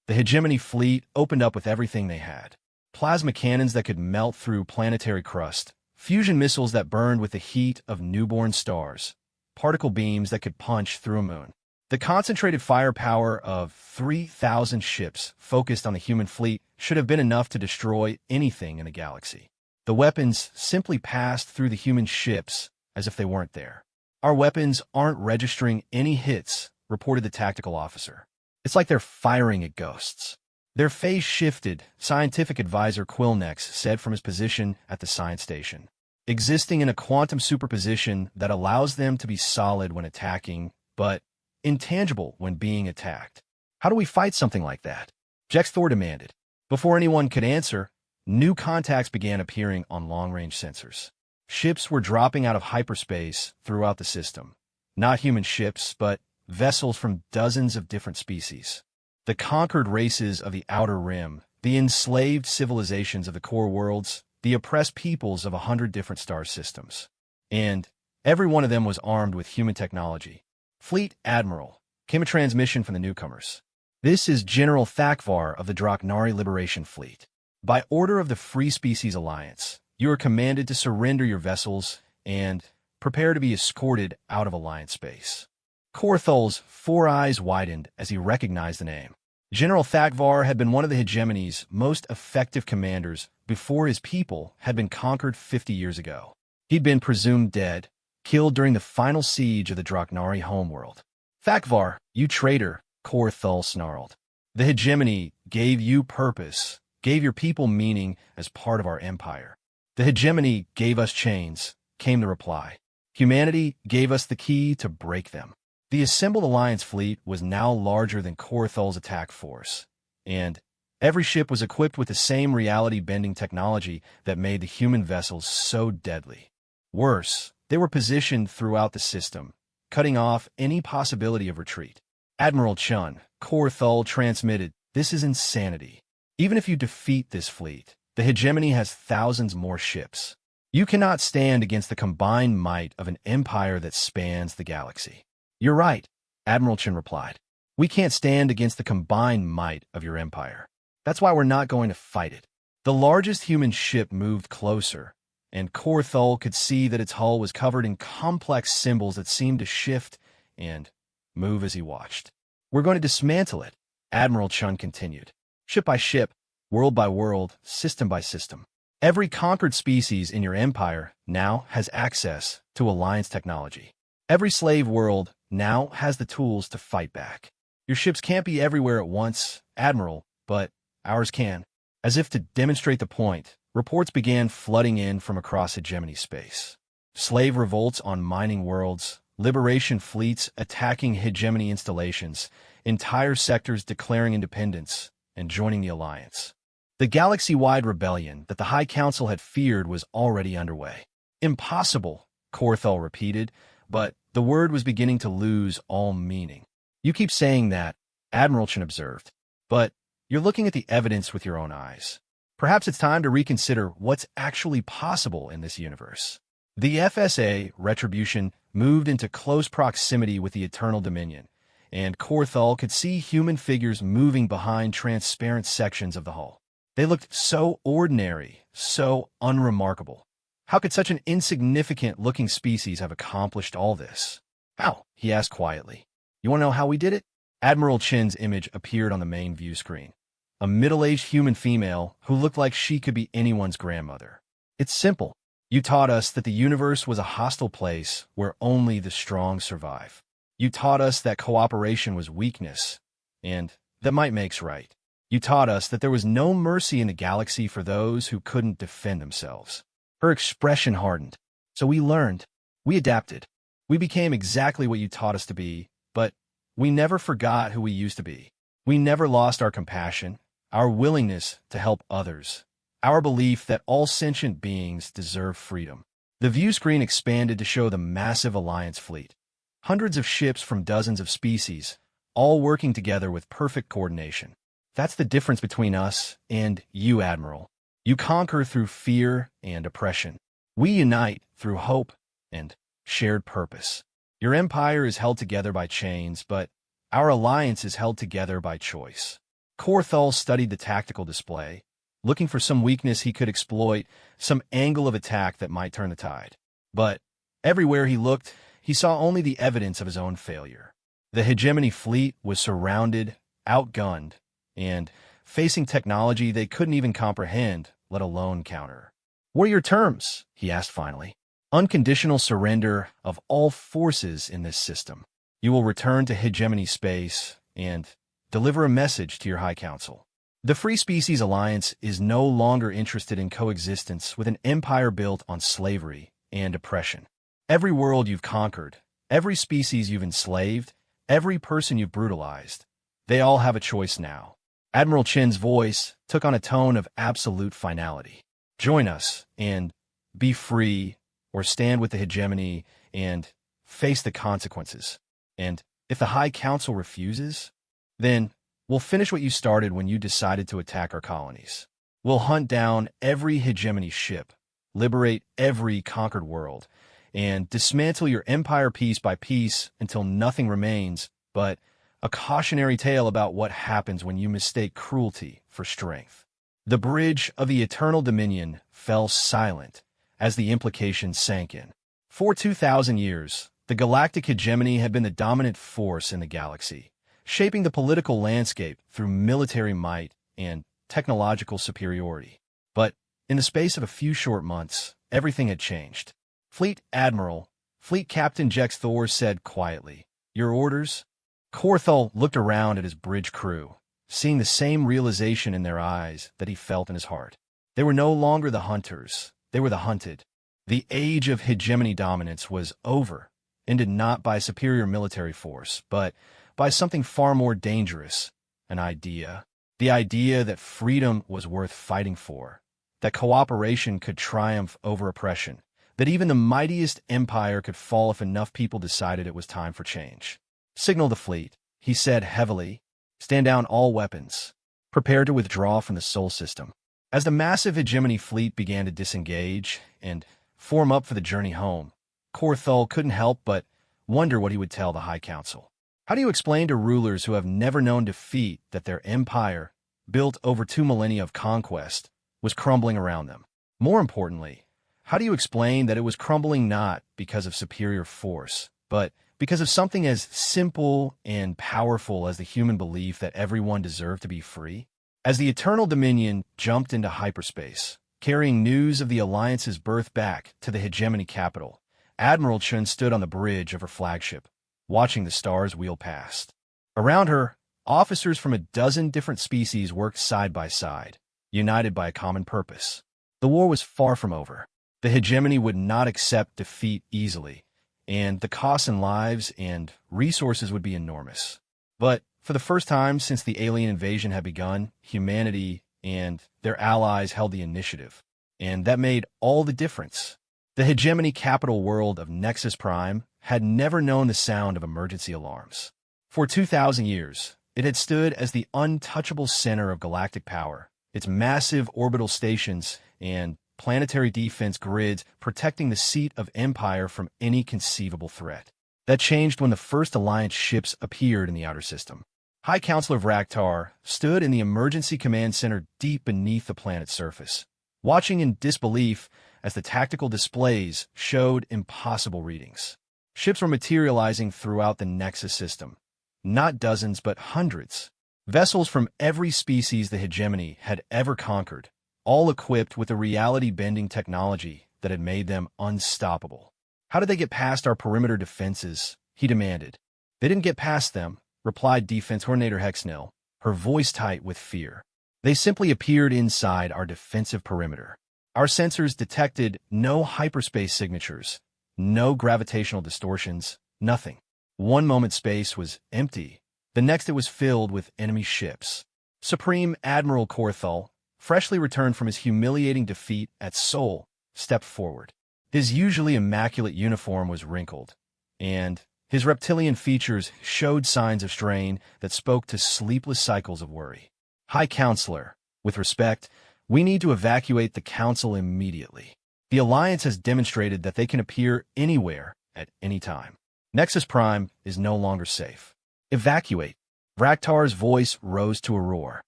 The hegemony fleet opened up with everything they had. Plasma cannons that could melt through planetary crust, fusion missiles that burned with the heat of newborn stars, particle beams that could punch through a moon. The concentrated firepower of 3,000 ships focused on the human fleet should have been enough to destroy anything in the galaxy. The weapons simply passed through the human ships as if they weren't there. Our weapons aren't registering any hits, reported the tactical officer. It's like they're firing at ghosts. Their phase shifted, scientific advisor Quillnex said from his position at the science station. Existing in a quantum superposition that allows them to be solid when attacking, but intangible when being attacked. How do we fight something like that? Jexthor demanded. Before anyone could answer, new contacts began appearing on long-range sensors. Ships were dropping out of hyperspace throughout the system. Not human ships, but vessels from dozens of different species. The conquered races of the Outer Rim, the enslaved civilizations of the core worlds, the oppressed peoples of 100 different star systems. And every one of them was armed with human technology. Fleet Admiral, came a transmission from the newcomers. This is General Thakvar of the Draknari Liberation Fleet. By order of the Free Species Alliance, you are commanded to surrender your vessels and prepare to be escorted out of Alliance space. Korthal's 4 eyes widened as he recognized the name. General Thakvar had been one of the hegemony's most effective commanders before his people had been conquered 50 years ago. He'd been presumed dead, killed during the final siege of the Draknari homeworld. Thakvar, you traitor, Korthal snarled. The hegemony gave you purpose, gave your people meaning as part of our empire. The hegemony gave us chains, came the reply. Humanity gave us the key to break them. The assembled Alliance fleet was now larger than Korthal's attack force, and every ship was equipped with the same reality-bending technology that made the human vessels so deadly. Worse, they were positioned throughout the system, cutting off any possibility of retreat. Admiral Chun, Korthal transmitted, this is insanity. Even if you defeat this fleet, the hegemony has thousands more ships. You cannot stand against the combined might of an empire that spans the galaxy. You're right, Admiral Chun replied. We can't stand against the combined might of your empire. That's why we're not going to fight it. The largest human ship moved closer, and Korthal could see that its hull was covered in complex symbols that seemed to shift and move as he watched. "We're going to dismantle it," Admiral Chun continued. "Ship by ship, world by world, system by system. Every conquered species in your empire now has access to Alliance technology. Every slave world now has the tools to fight back. Your ships can't be everywhere at once, Admiral, but ours can." As if to demonstrate the point, reports began flooding in from across hegemony space. Slave revolts on mining worlds, liberation fleets attacking hegemony installations, entire sectors declaring independence and joining the Alliance. The galaxy-wide rebellion that the High Council had feared was already underway. "Impossible," Korthal repeated, but the word was beginning to lose all meaning. "You keep saying that," Admiral Chen observed, "but you're looking at the evidence with your own eyes. Perhaps it's time to reconsider what's actually possible in this universe." The FSA Retribution moved into close proximity with the Eternal Dominion, and Korthal could see human figures moving behind transparent sections of the hull. They looked so ordinary, so unremarkable. How could such an insignificant-looking species have accomplished all this? "How?" he asked quietly. "You want to know how we did it?" Admiral Chin's image appeared on the main view screen. A middle-aged human female who looked like she could be anyone's grandmother. "It's simple. You taught us that the universe was a hostile place where only the strong survive. You taught us that cooperation was weakness, and that might makes right. You taught us that there was no mercy in the galaxy for those who couldn't defend themselves." Her expression hardened. "So we learned. We adapted. We became exactly what you taught us to be, but we never forgot who we used to be. We never lost our compassion, our willingness to help others, our belief that all sentient beings deserve freedom." The view screen expanded to show the massive Alliance fleet. Hundreds of ships from dozens of species, all working together with perfect coordination. "That's the difference between us and you, Admiral. You conquer through fear and oppression. We unite through hope and shared purpose. Your empire is held together by chains, but our alliance is held together by choice." Korthal studied the tactical display, looking for some weakness he could exploit, some angle of attack that might turn the tide. But everywhere he looked, he saw only the evidence of his own failure. The hegemony fleet was surrounded, outgunned, and facing technology they couldn't even comprehend, let alone counter. "What are your terms?" he asked finally. "Unconditional surrender of all forces in this system. You will return to hegemony space and deliver a message to your High Council. The Free Species Alliance is no longer interested in coexistence with an empire built on slavery and oppression. Every world you've conquered, every species you've enslaved, every person you've brutalized, they all have a choice now." Admiral Chin's voice took on a tone of absolute finality. "Join us and be free, or stand with the hegemony and face the consequences. And if the High Council refuses, then we'll finish what you started when you decided to attack our colonies. We'll hunt down every hegemony ship, liberate every conquered world, and dismantle your empire piece by piece until nothing remains but a cautionary tale about what happens when you mistake cruelty for strength." The bridge of the Eternal Dominion fell silent as the implications sank in. For 2,000 years, the galactic hegemony had been the dominant force in the galaxy, shaping the political landscape through military might and technological superiority. But in the space of a few short months, everything had changed. "Fleet Admiral," Fleet Captain Jex Thor said quietly. "Your orders?" Korthal looked around at his bridge crew, seeing the same realization in their eyes that he felt in his heart. They were no longer the hunters, they were the hunted. The age of hegemony dominance was over, ended not by superior military force, but by something far more dangerous, an idea. The idea that freedom was worth fighting for, that cooperation could triumph over oppression, that even the mightiest empire could fall if enough people decided it was time for change. "Signal the fleet," he said heavily. "Stand down all weapons. Prepare to withdraw from the Sol system." As the massive hegemony fleet began to disengage and form up for the journey home, Korthal couldn't help but wonder what he would tell the High Council. How do you explain to rulers who have never known defeat that their empire, built over 2 millennia of conquest, was crumbling around them. More importantly, how do you explain that it was crumbling not because of superior force, but because of something as simple and powerful as the human belief that everyone deserved to be free? As the Eternal Dominion jumped into hyperspace, carrying news of the Alliance's birth back to the hegemony capital, Admiral Chun stood on the bridge of her flagship, watching the stars wheel past. Around her, officers from a dozen different species worked side by side, united by a common purpose. The war was far from over. The hegemony would not accept defeat easily, and the costs in lives and resources would be enormous. But for the first time since the alien invasion had begun, humanity and their allies held the initiative, and that made all the difference. The hegemony capital world of Nexus Prime had never known the sound of emergency alarms. For 2,000 years, it had stood as the untouchable center of galactic power, its massive orbital stations and planetary defense grids protecting the seat of Empire from any conceivable threat. That changed when the first Alliance ships appeared in the outer system. High Counselor Vraktar stood in the emergency command center deep beneath the planet's surface, watching in disbelief as the tactical displays showed impossible readings. Ships were materializing throughout the Nexus system, not dozens but hundreds. Vessels from every species the hegemony had ever conquered, all equipped with the reality-bending technology that had made them unstoppable. How did they get past our perimeter defenses? He demanded. They didn't get past them, replied Defense Coordinator Hexnell, her voice tight with fear. They simply appeared inside our defensive perimeter. Our sensors detected no hyperspace signatures, no gravitational distortions, nothing. One moment space was empty. The next it was filled with enemy ships. Supreme Admiral Korthal, freshly returned from his humiliating defeat at Sol, stepped forward. His usually immaculate uniform was wrinkled, and his reptilian features showed signs of strain that spoke to sleepless cycles of worry. High Counselor, with respect, we need to evacuate the Council immediately. The Alliance has demonstrated that they can appear anywhere at any time. Nexus Prime is no longer safe. Evacuate. Vraktar's voice rose to a roar.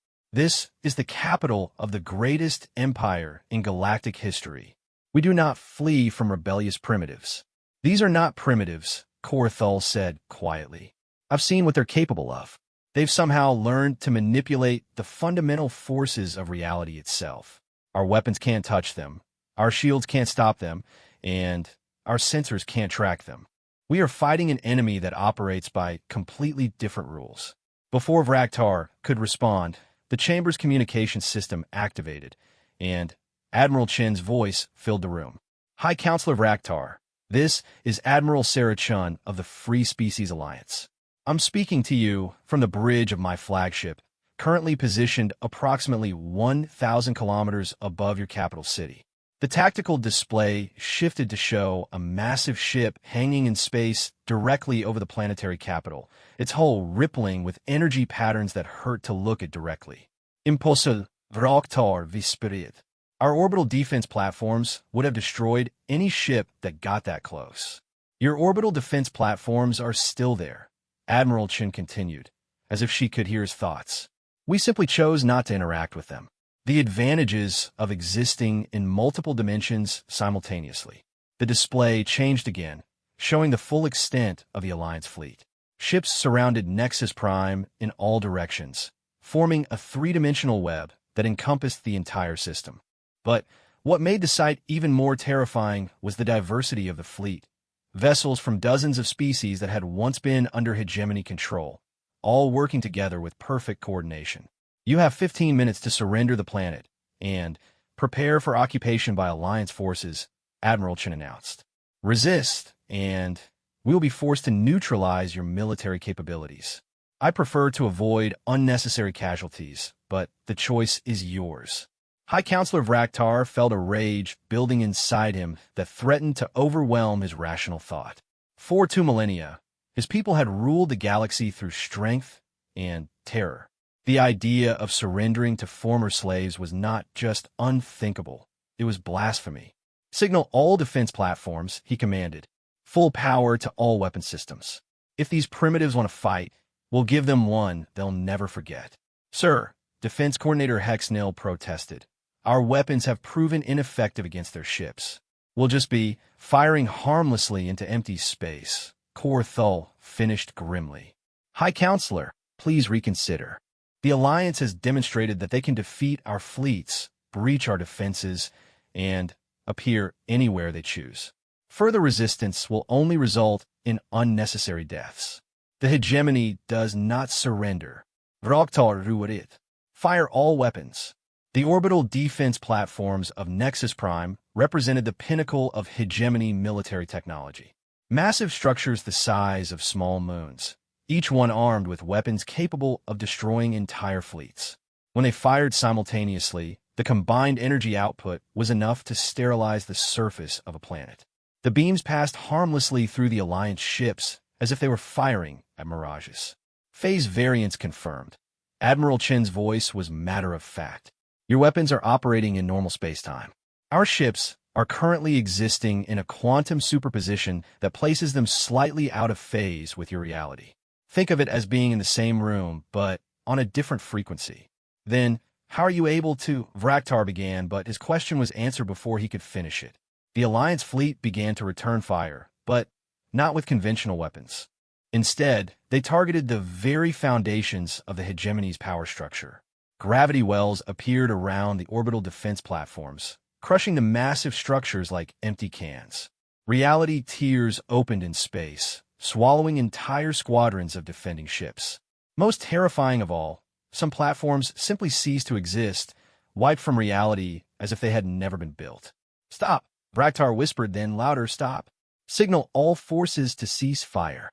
This is the capital of the greatest empire in galactic history. We do not flee from rebellious primitives. These are not primitives, Korthal said quietly. I've seen what they're capable of. They've somehow learned to manipulate the fundamental forces of reality itself. Our weapons can't touch them, our shields can't stop them, and our sensors can't track them. We are fighting an enemy that operates by completely different rules. Before Vraktar could respond, the chamber's communication system activated, and Admiral Chen's voice filled the room. High Counselor Vraktar, this is Admiral Sarah Chun of the Free Species Alliance. I'm speaking to you from the bridge of my flagship, currently positioned approximately 1,000 kilometers above your capital city. The tactical display shifted to show a massive ship hanging in space directly over the planetary capital, its hull rippling with energy patterns that hurt to look at directly. Impossible, Vraktar Vispirit. Our orbital defense platforms would have destroyed any ship that got that close. Your orbital defense platforms are still there, Admiral Chin continued, as if she could hear his thoughts. We simply chose not to interact with them. The advantages of existing in multiple dimensions simultaneously. The display changed again, showing the full extent of the Alliance fleet. Ships surrounded Nexus Prime in all directions, forming a three-dimensional web that encompassed the entire system. But what made the sight even more terrifying was the diversity of the fleet. Vessels from dozens of species that had once been under hegemony control, all working together with perfect coordination. You have 15 minutes to surrender the planet and prepare for occupation by Alliance forces, Admiral Chen announced. Resist, and we will be forced to neutralize your military capabilities. I prefer to avoid unnecessary casualties, but the choice is yours. High Counselor Vraktar felt a rage building inside him that threatened to overwhelm his rational thought. For 2 millennia, his people had ruled the galaxy through strength and terror. The idea of surrendering to former slaves was not just unthinkable, it was blasphemy. Signal all defense platforms, he commanded. Full power to all weapon systems. If these primitives want to fight, we'll give them one they'll never forget. Sir, Defense Coordinator Hexnell protested. Our weapons have proven ineffective against their ships. We'll just be firing harmlessly into empty space. Kor Thul finished grimly. High Counselor, please reconsider. The Alliance has demonstrated that they can defeat our fleets, breach our defenses, and appear anywhere they choose. Further resistance will only result in unnecessary deaths. The hegemony does not surrender. Vrogtar ruwarit. Fire all weapons. The orbital defense platforms of Nexus Prime represented the pinnacle of hegemony military technology. Massive structures the size of small moons, each one armed with weapons capable of destroying entire fleets. When they fired simultaneously, the combined energy output was enough to sterilize the surface of a planet. The beams passed harmlessly through the Alliance ships as if they were firing at mirages. Phase variance confirmed. Admiral Chen's voice was matter-of-fact. Your weapons are operating in normal spacetime. Our ships are currently existing in a quantum superposition that places them slightly out of phase with your reality. Think of it as being in the same room, but on a different frequency. Then, how are you able to? Vraktar began, but his question was answered before he could finish it. The Alliance fleet began to return fire, but not with conventional weapons. Instead, they targeted the very foundations of the hegemony's power structure. Gravity wells appeared around the orbital defense platforms, crushing the massive structures like empty cans. Reality tiers opened in space, swallowing entire squadrons of defending ships. Most terrifying of all, some platforms simply ceased to exist, wiped from reality as if they had never been built. Stop, Braktar whispered, then louder, stop. Signal all forces to cease fire.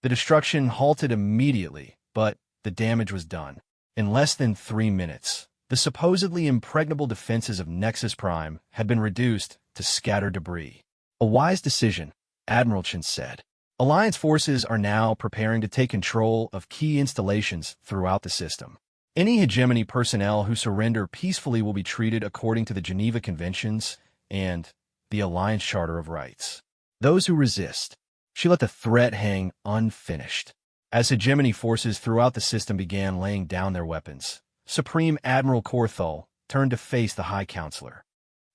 The destruction halted immediately, but the damage was done. In less than 3 minutes, the supposedly impregnable defenses of Nexus Prime had been reduced to scattered debris. A wise decision, Admiral Chen said. Alliance forces are now preparing to take control of key installations throughout the system. Any hegemony personnel who surrender peacefully will be treated according to the Geneva Conventions and the Alliance Charter of Rights. Those who resist, she let the threat hang unfinished. As hegemony forces throughout the system began laying down their weapons, Supreme Admiral Kor Thul turned to face the High Counselor.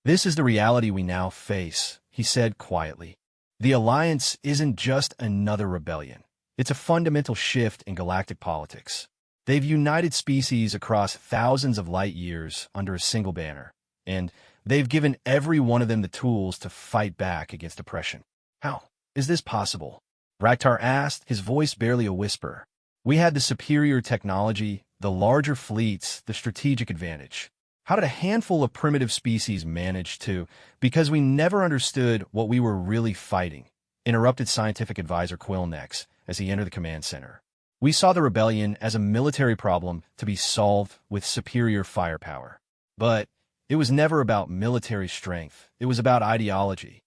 This is the reality we now face, he said quietly. The Alliance isn't just another rebellion. It's a fundamental shift in galactic politics. They've united species across thousands of light years under a single banner, and they've given every one of them the tools to fight back against oppression. How is this possible? Raktar asked, his voice barely a whisper. We had the superior technology, the larger fleets, the strategic advantage. How did a handful of primitive species manage to? Because we never understood what we were really fighting, interrupted scientific advisor Quillnex as he entered the command center. We saw the rebellion as a military problem to be solved with superior firepower. But it was never about military strength. It was about ideology.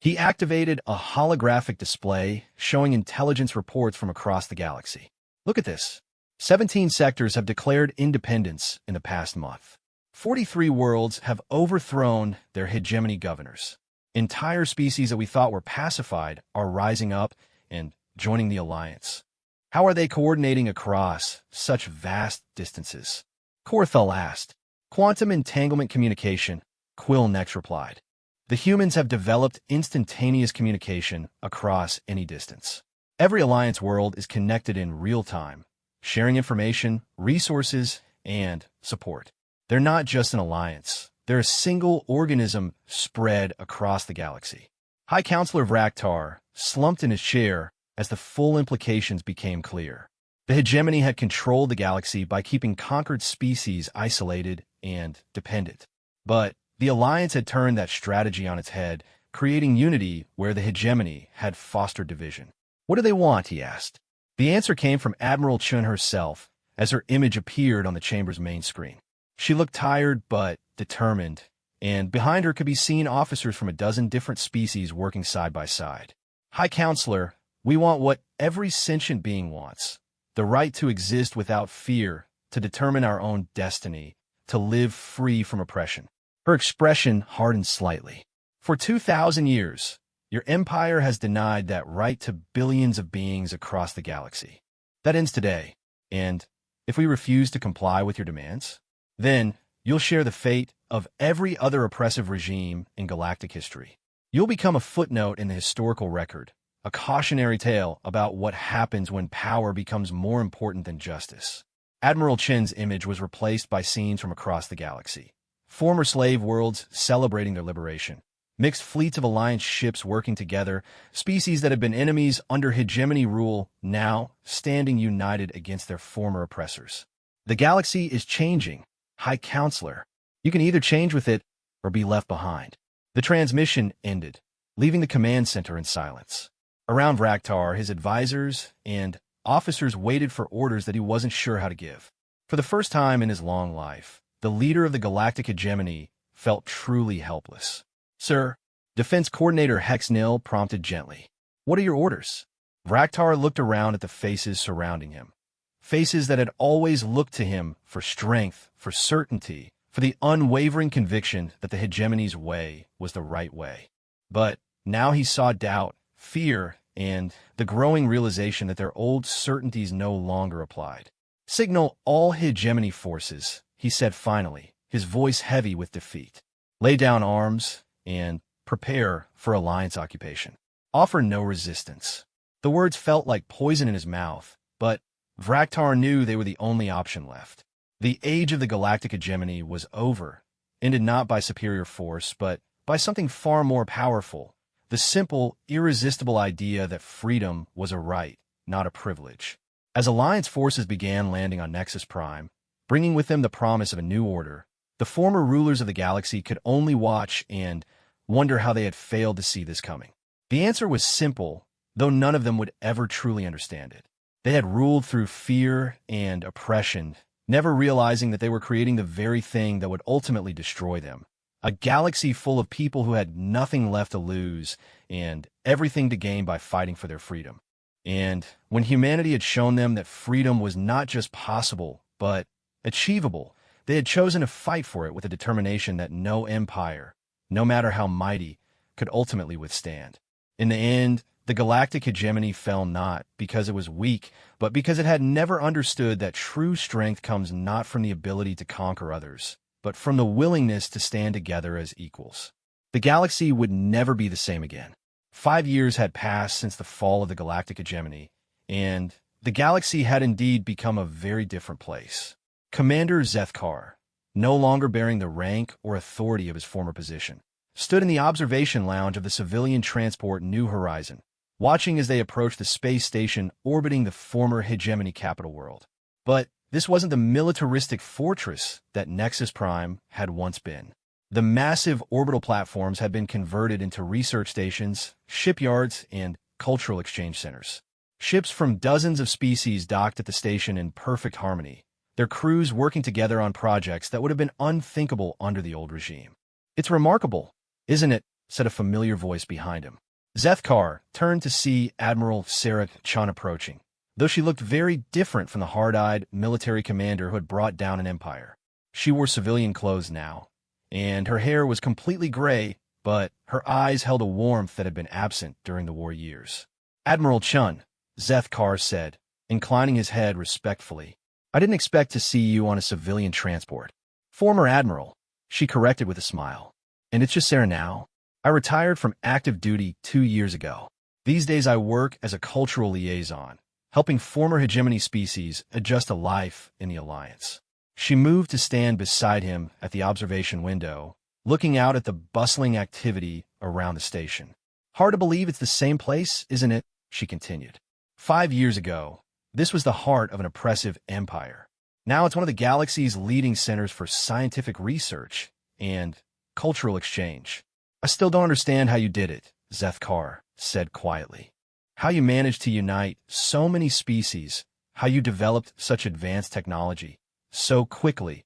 He activated a holographic display showing intelligence reports from across the galaxy. Look at this. 17 sectors have declared independence in the past month. 43 worlds have overthrown their hegemony governors. Entire species that we thought were pacified are rising up and joining the Alliance. How are they coordinating across such vast distances? Kor Thul asked. Quantum entanglement communication, Quillnex replied. The humans have developed instantaneous communication across any distance. Every Alliance world is connected in real time, sharing information, resources, and support. They're not just an alliance. They're a single organism spread across the galaxy. High Counselor Vraktar slumped in his chair as the full implications became clear. The hegemony had controlled the galaxy by keeping conquered species isolated and dependent. But the Alliance had turned that strategy on its head, creating unity where the hegemony had fostered division. What do they want? He asked. The answer came from Admiral Chun herself as her image appeared on the chamber's main screen. She looked tired but determined, and behind her could be seen officers from a dozen different species working side by side. High Counselor, we want what every sentient being wants. The right to exist without fear, to determine our own destiny, to live free from oppression. Her expression hardened slightly. For 2,000 years, your empire has denied that right to billions of beings across the galaxy. That ends today, and if we refuse to comply with your demands, then you'll share the fate of every other oppressive regime in galactic history. You'll become a footnote in the historical record, a cautionary tale about what happens when power becomes more important than justice. Admiral Chen's image was replaced by scenes from across the galaxy. Former slave worlds celebrating their liberation. Mixed fleets of alliance ships working together, species that had been enemies under hegemony rule, now standing united against their former oppressors. The galaxy is changing, High Counselor. You can either change with it or be left behind. The transmission ended, leaving the command center in silence. Around Raktar, his advisors and officers waited for orders that he wasn't sure how to give. For the first time in his long life, the leader of the galactic hegemony felt truly helpless. Sir, Defense Coordinator Hex Nil prompted gently. What are your orders? Raktar looked around at the faces surrounding him. Faces that had always looked to him for strength, for certainty, for the unwavering conviction that the hegemony's way was the right way. But now he saw doubt, fear, and the growing realization that their old certainties no longer applied. Signal all hegemony forces, he said finally, his voice heavy with defeat. Lay down arms and prepare for alliance occupation. Offer no resistance. The words felt like poison in his mouth, but Raktar knew they were the only option left. The age of the galactic hegemony was over, ended not by superior force, but by something far more powerful, the simple, irresistible idea that freedom was a right, not a privilege. As alliance forces began landing on Nexus Prime, bringing with them the promise of a new order, the former rulers of the galaxy could only watch and wonder how they had failed to see this coming. The answer was simple, though none of them would ever truly understand it. They had ruled through fear and oppression, never realizing that they were creating the very thing that would ultimately destroy them. A galaxy full of people who had nothing left to lose and everything to gain by fighting for their freedom. And when humanity had shown them that freedom was not just possible, but achievable, they had chosen to fight for it with a determination that no empire, no matter how mighty, could ultimately withstand. In the end, the galactic hegemony fell not because it was weak, but because it had never understood that true strength comes not from the ability to conquer others, but from the willingness to stand together as equals. The galaxy would never be the same again. 5 years had passed since the fall of the galactic hegemony, and the galaxy had indeed become a very different place. Commander Zethkar, no longer bearing the rank or authority of his former position, stood in the observation lounge of the civilian transport New Horizon, watching as they approached the space station orbiting the former hegemony capital world. But this wasn't the militaristic fortress that Nexus Prime had once been. The massive orbital platforms had been converted into research stations, shipyards, and cultural exchange centers. Ships from dozens of species docked at the station in perfect harmony, their crews working together on projects that would have been unthinkable under the old regime. "It's remarkable, isn't it?" said a familiar voice behind him. Zethkar turned to see Admiral Sarah Chun approaching, though she looked very different from the hard-eyed military commander who had brought down an empire. She wore civilian clothes now, and her hair was completely gray, but her eyes held a warmth that had been absent during the war years. "Admiral Chun," Zethkar said, inclining his head respectfully. "I didn't expect to see you on a civilian transport." "Former Admiral," she corrected with a smile. "And it's just Sarah now. I retired from active duty 2 years ago. These days I work as a cultural liaison, helping former hegemony species adjust to life in the Alliance." She moved to stand beside him at the observation window, looking out at the bustling activity around the station. "Hard to believe it's the same place, isn't it?" she continued. 5 years ago, this was the heart of an oppressive empire. Now it's one of the galaxy's leading centers for scientific research and cultural exchange. "I still don't understand how you did it," Zethkar said quietly. "How you managed to unite so many species, how you developed such advanced technology so quickly,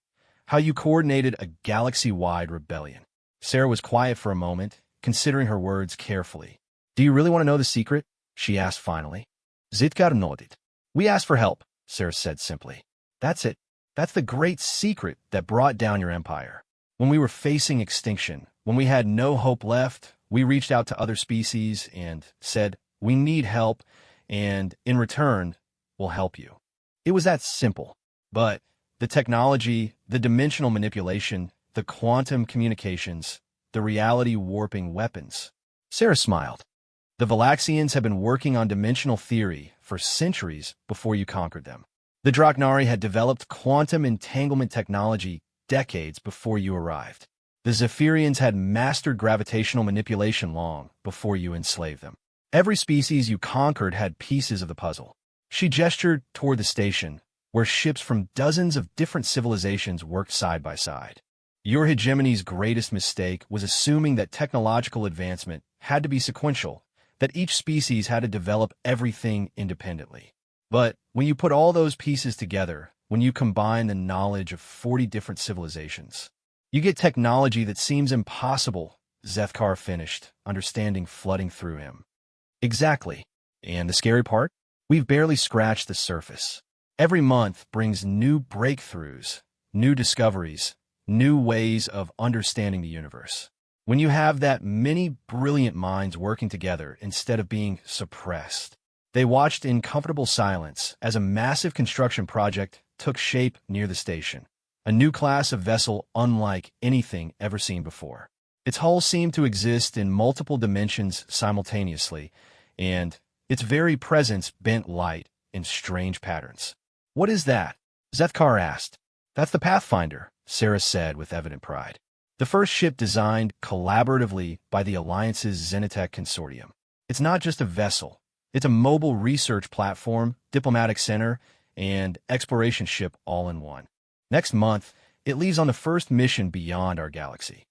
how you coordinated a galaxy-wide rebellion." Sarah was quiet for a moment, considering her words carefully. "Do you really want to know the secret?" she asked finally. Zethkar nodded. "We asked for help," Sarah said simply. "That's it. That's the great secret that brought down your empire. When we were facing extinction, when we had no hope left, we reached out to other species and said, 'We need help, and in return, we'll help you.' It was that simple. But The technology, the dimensional manipulation, the quantum communications, the reality-warping weapons. Sarah smiled. The Valaxians have been working on dimensional theory for centuries before you conquered them. The Draknari had developed quantum entanglement technology decades before you arrived. The Zephyrians had mastered gravitational manipulation long before you enslaved them. Every species you conquered had pieces of the puzzle. She gestured toward the station, where ships from dozens of different civilizations worked side by side. Your hegemony's greatest mistake was assuming that technological advancement had to be sequential, that each species had to develop everything independently. But when you put all those pieces together, when you combine the knowledge of 40 different civilizations, you get technology that seems impossible, Zethkar finished, understanding flooding through him. Exactly. And the scary part? We've barely scratched the surface. Every month brings new breakthroughs, new discoveries, new ways of understanding the universe. When you have that many brilliant minds working together instead of being suppressed. They watched in comfortable silence as a massive construction project took shape near the station. A new class of vessel unlike anything ever seen before. Its hull seemed to exist in multiple dimensions simultaneously, and its very presence bent light in strange patterns. What is that? Zethkar asked. That's the Pathfinder, Sarah said with evident pride. The first ship designed collaboratively by the Alliance's Xenotech Consortium. It's not just a vessel. It's a mobile research platform, diplomatic center, and exploration ship all in one. Next month, it leaves on the first mission beyond our galaxy.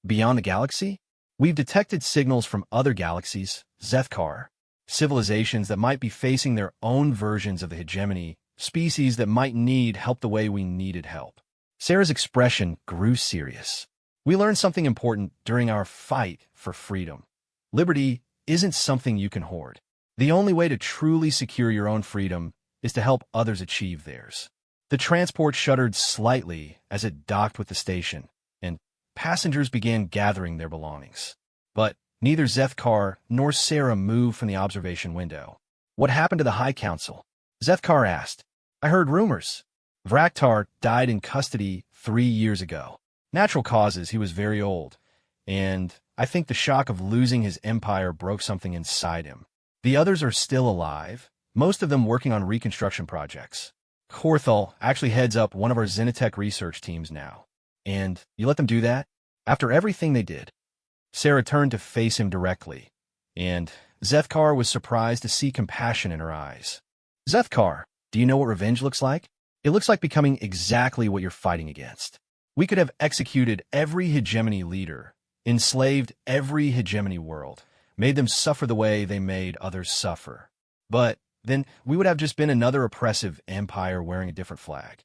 Beyond the galaxy? We've detected signals from other galaxies, Zethkar, civilizations that might be facing their own versions of the hegemony, species that might need help the way we needed help. Sarah's expression grew serious. We learned something important during our fight for freedom. Liberty isn't something you can hoard. The only way to truly secure your own freedom is to help others achieve theirs. The transport shuddered slightly as it docked with the station, and passengers began gathering their belongings. But neither Zethkar nor Sarah moved from the observation window. What happened to the High Council? Zethkar asked. I heard rumors. Vraktar died in custody 3 years ago. Natural causes, he was very old, and I think the shock of losing his empire broke something inside him. The others are still alive, most of them working on reconstruction projects. Korthal actually heads up one of our Xenotech research teams now. And you let them do that? After everything they did? Sarah turned to face him directly, and Zethkar was surprised to see compassion in her eyes. Zethkar, do you know what revenge looks like? It looks like becoming exactly what you're fighting against. We could have executed every hegemony leader, enslaved every hegemony world, made them suffer the way they made others suffer. But then we would have just been another oppressive empire wearing a different flag.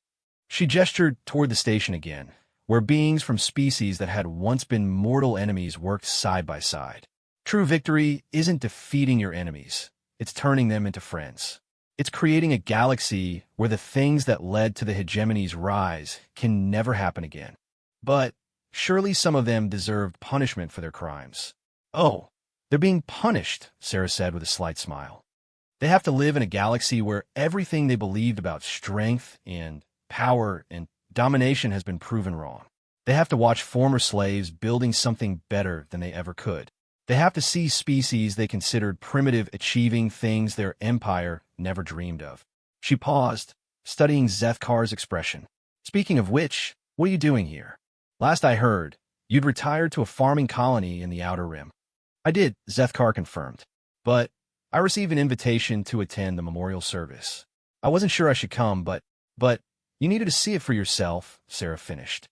She gestured toward the station again, where beings from species that had once been mortal enemies worked side by side. True victory isn't defeating your enemies, it's turning them into friends. It's creating a galaxy where the things that led to the hegemony's rise can never happen again. But surely some of them deserved punishment for their crimes. Oh, they're being punished, Sarah said with a slight smile. They have to live in a galaxy where everything they believed about strength and power and domination has been proven wrong. They have to watch former slaves building something better than they ever could. They have to see species they considered primitive achieving things their empire never dreamed of. She paused, studying Zethkar's expression. Speaking of which, what are you doing here? Last I heard, you'd retired to a farming colony in the Outer Rim. I did, Zethkar confirmed. But I received an invitation to attend the memorial service. I wasn't sure I should come, but you needed to see it for yourself, Sarah finished.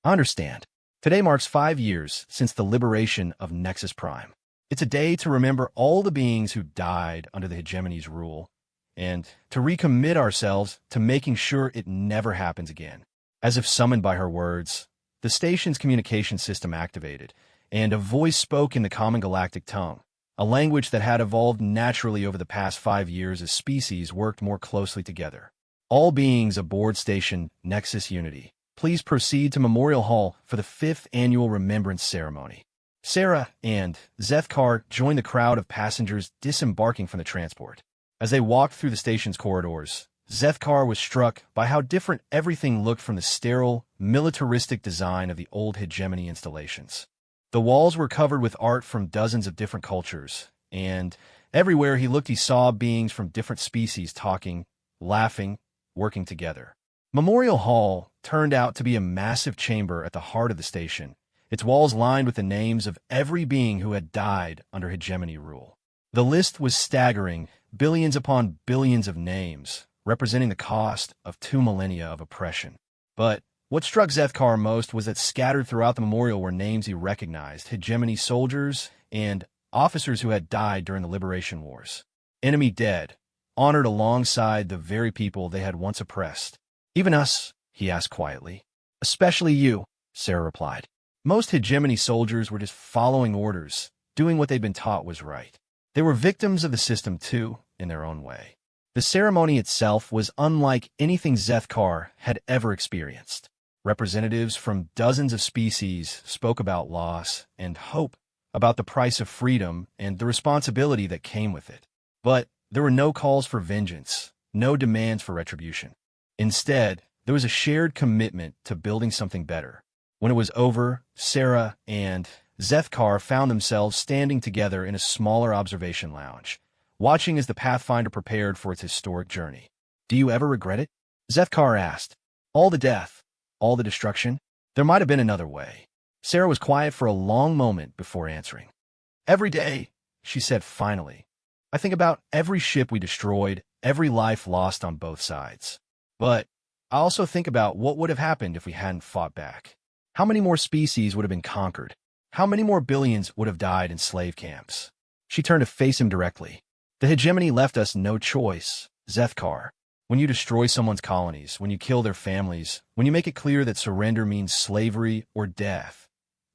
I understand. Today marks 5 years since the liberation of Nexus Prime. It's a day to remember all the beings who died under the hegemony's rule, and to recommit ourselves to making sure it never happens again. As if summoned by her words, the station's communication system activated, and a voice spoke in the common galactic tongue, a language that had evolved naturally over the past 5 years as species worked more closely together. All beings aboard Station Nexus Unity, please proceed to Memorial Hall for the 5th annual Remembrance Ceremony. Sarah and Zethkar joined the crowd of passengers disembarking from the transport. As they walked through the station's corridors, Zethkar was struck by how different everything looked from the sterile, militaristic design of the old hegemony installations. The walls were covered with art from dozens of different cultures, and everywhere he looked he saw beings from different species talking, laughing, working together. Memorial Hall turned out to be a massive chamber at the heart of the station, its walls lined with the names of every being who had died under hegemony rule. The list was staggering, billions upon billions of names, representing the cost of 2 millennia of oppression. But what struck Zethkar most was that scattered throughout the memorial were names he recognized, hegemony soldiers and officers who had died during the liberation wars. Enemy dead, honored alongside the very people they had once oppressed. Even us, he asked quietly. Especially you, Sarah replied. Most hegemony soldiers were just following orders, doing what they'd been taught was right. They were victims of the system too, in their own way. The ceremony itself was unlike anything Zethkar had ever experienced. Representatives from dozens of species spoke about loss and hope, about the price of freedom and the responsibility that came with it. But there were no calls for vengeance, no demands for retribution. Instead, there was a shared commitment to building something better. When it was over, Sarah and Zethkar found themselves standing together in a smaller observation lounge, watching as the Pathfinder prepared for its historic journey. Do you ever regret it? Zethkar asked. All the death, all the destruction? There might have been another way. Sarah was quiet for a long moment before answering. Every day, she said finally. I think about every ship we destroyed, every life lost on both sides. But I also think about what would have happened if we hadn't fought back. How many more species would have been conquered? How many more billions would have died in slave camps? She turned to face him directly. The hegemony left us no choice, Zethkar. When you destroy someone's colonies, when you kill their families, when you make it clear that surrender means slavery or death,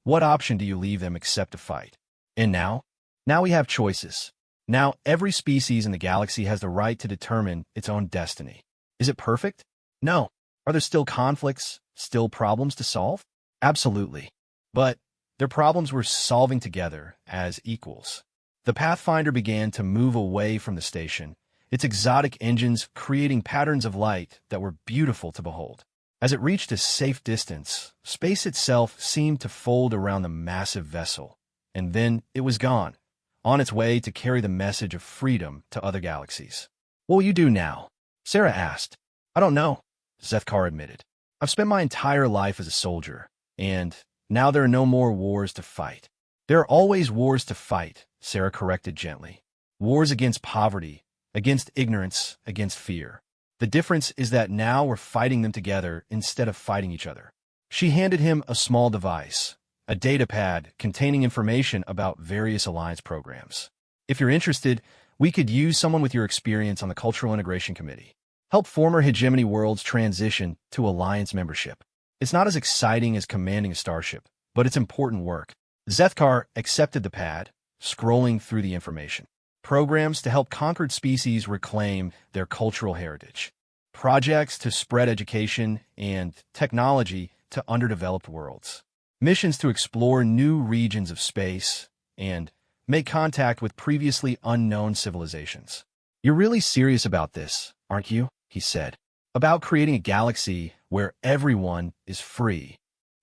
what option do you leave them except to fight? And now? Now we have choices. Now every species in the galaxy has the right to determine its own destiny. Is it perfect? No. Are there still conflicts, still problems to solve? Absolutely. But their problems were solving together as equals. The Pathfinder began to move away from the station, its exotic engines creating patterns of light that were beautiful to behold. As it reached a safe distance, space itself seemed to fold around the massive vessel, and then it was gone, on its way to carry the message of freedom to other galaxies. What will you do now? Sarah asked. I don't know, Zethkar admitted. I've spent my entire life as a soldier, and now there are no more wars to fight. There are always wars to fight, Sarah corrected gently. Wars against poverty, against ignorance, against fear. The difference is that now we're fighting them together instead of fighting each other. She handed him a small device, a data pad containing information about various alliance programs. If you're interested, we could use someone with your experience on the Cultural Integration Committee. Help former hegemony worlds transition to alliance membership. It's not as exciting as commanding a starship, but it's important work. Zethkar accepted the pad, scrolling through the information. Programs to help conquered species reclaim their cultural heritage. Projects to spread education and technology to underdeveloped worlds. Missions to explore new regions of space and make contact with previously unknown civilizations. You're really serious about this, aren't you? He said. About creating a galaxy where everyone is free.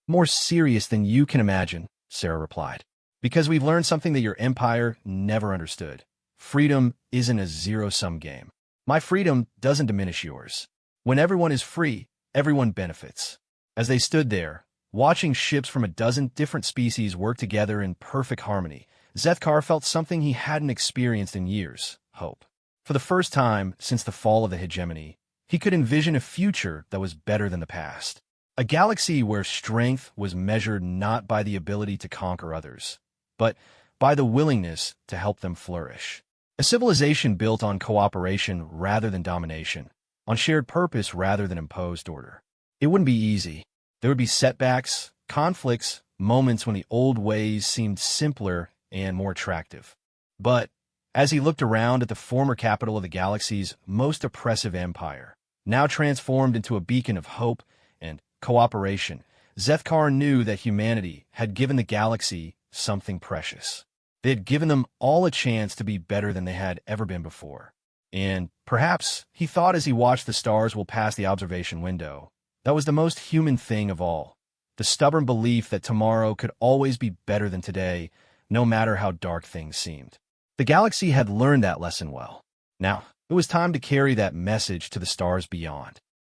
More serious than you can imagine, Sarah replied. Because we've learned something that your empire never understood. Freedom isn't a zero-sum game. My freedom doesn't diminish yours. When everyone is free, everyone benefits. As they stood there, watching ships from a dozen different species work together in perfect harmony, Zethkar felt something he hadn't experienced in years, hope. For the first time since the fall of the hegemony, he could envision a future that was better than the past. A galaxy where strength was measured not by the ability to conquer others, but by the willingness to help them flourish. A civilization built on cooperation rather than domination, on shared purpose rather than imposed order. It wouldn't be easy. There would be setbacks, conflicts, moments when the old ways seemed simpler and more attractive. But as he looked around at the former capital of the galaxy's most oppressive empire, now transformed into a beacon of hope and cooperation, Zethkar knew that humanity had given the galaxy something precious. They had given them all a chance to be better than they had ever been before. And perhaps he thought as he watched the stars will pass the observation window. That was the most human thing of all. The stubborn belief that tomorrow could always be better than today, no matter how dark things seemed. The galaxy had learned that lesson well. Now, it was time to carry that message to the stars beyond.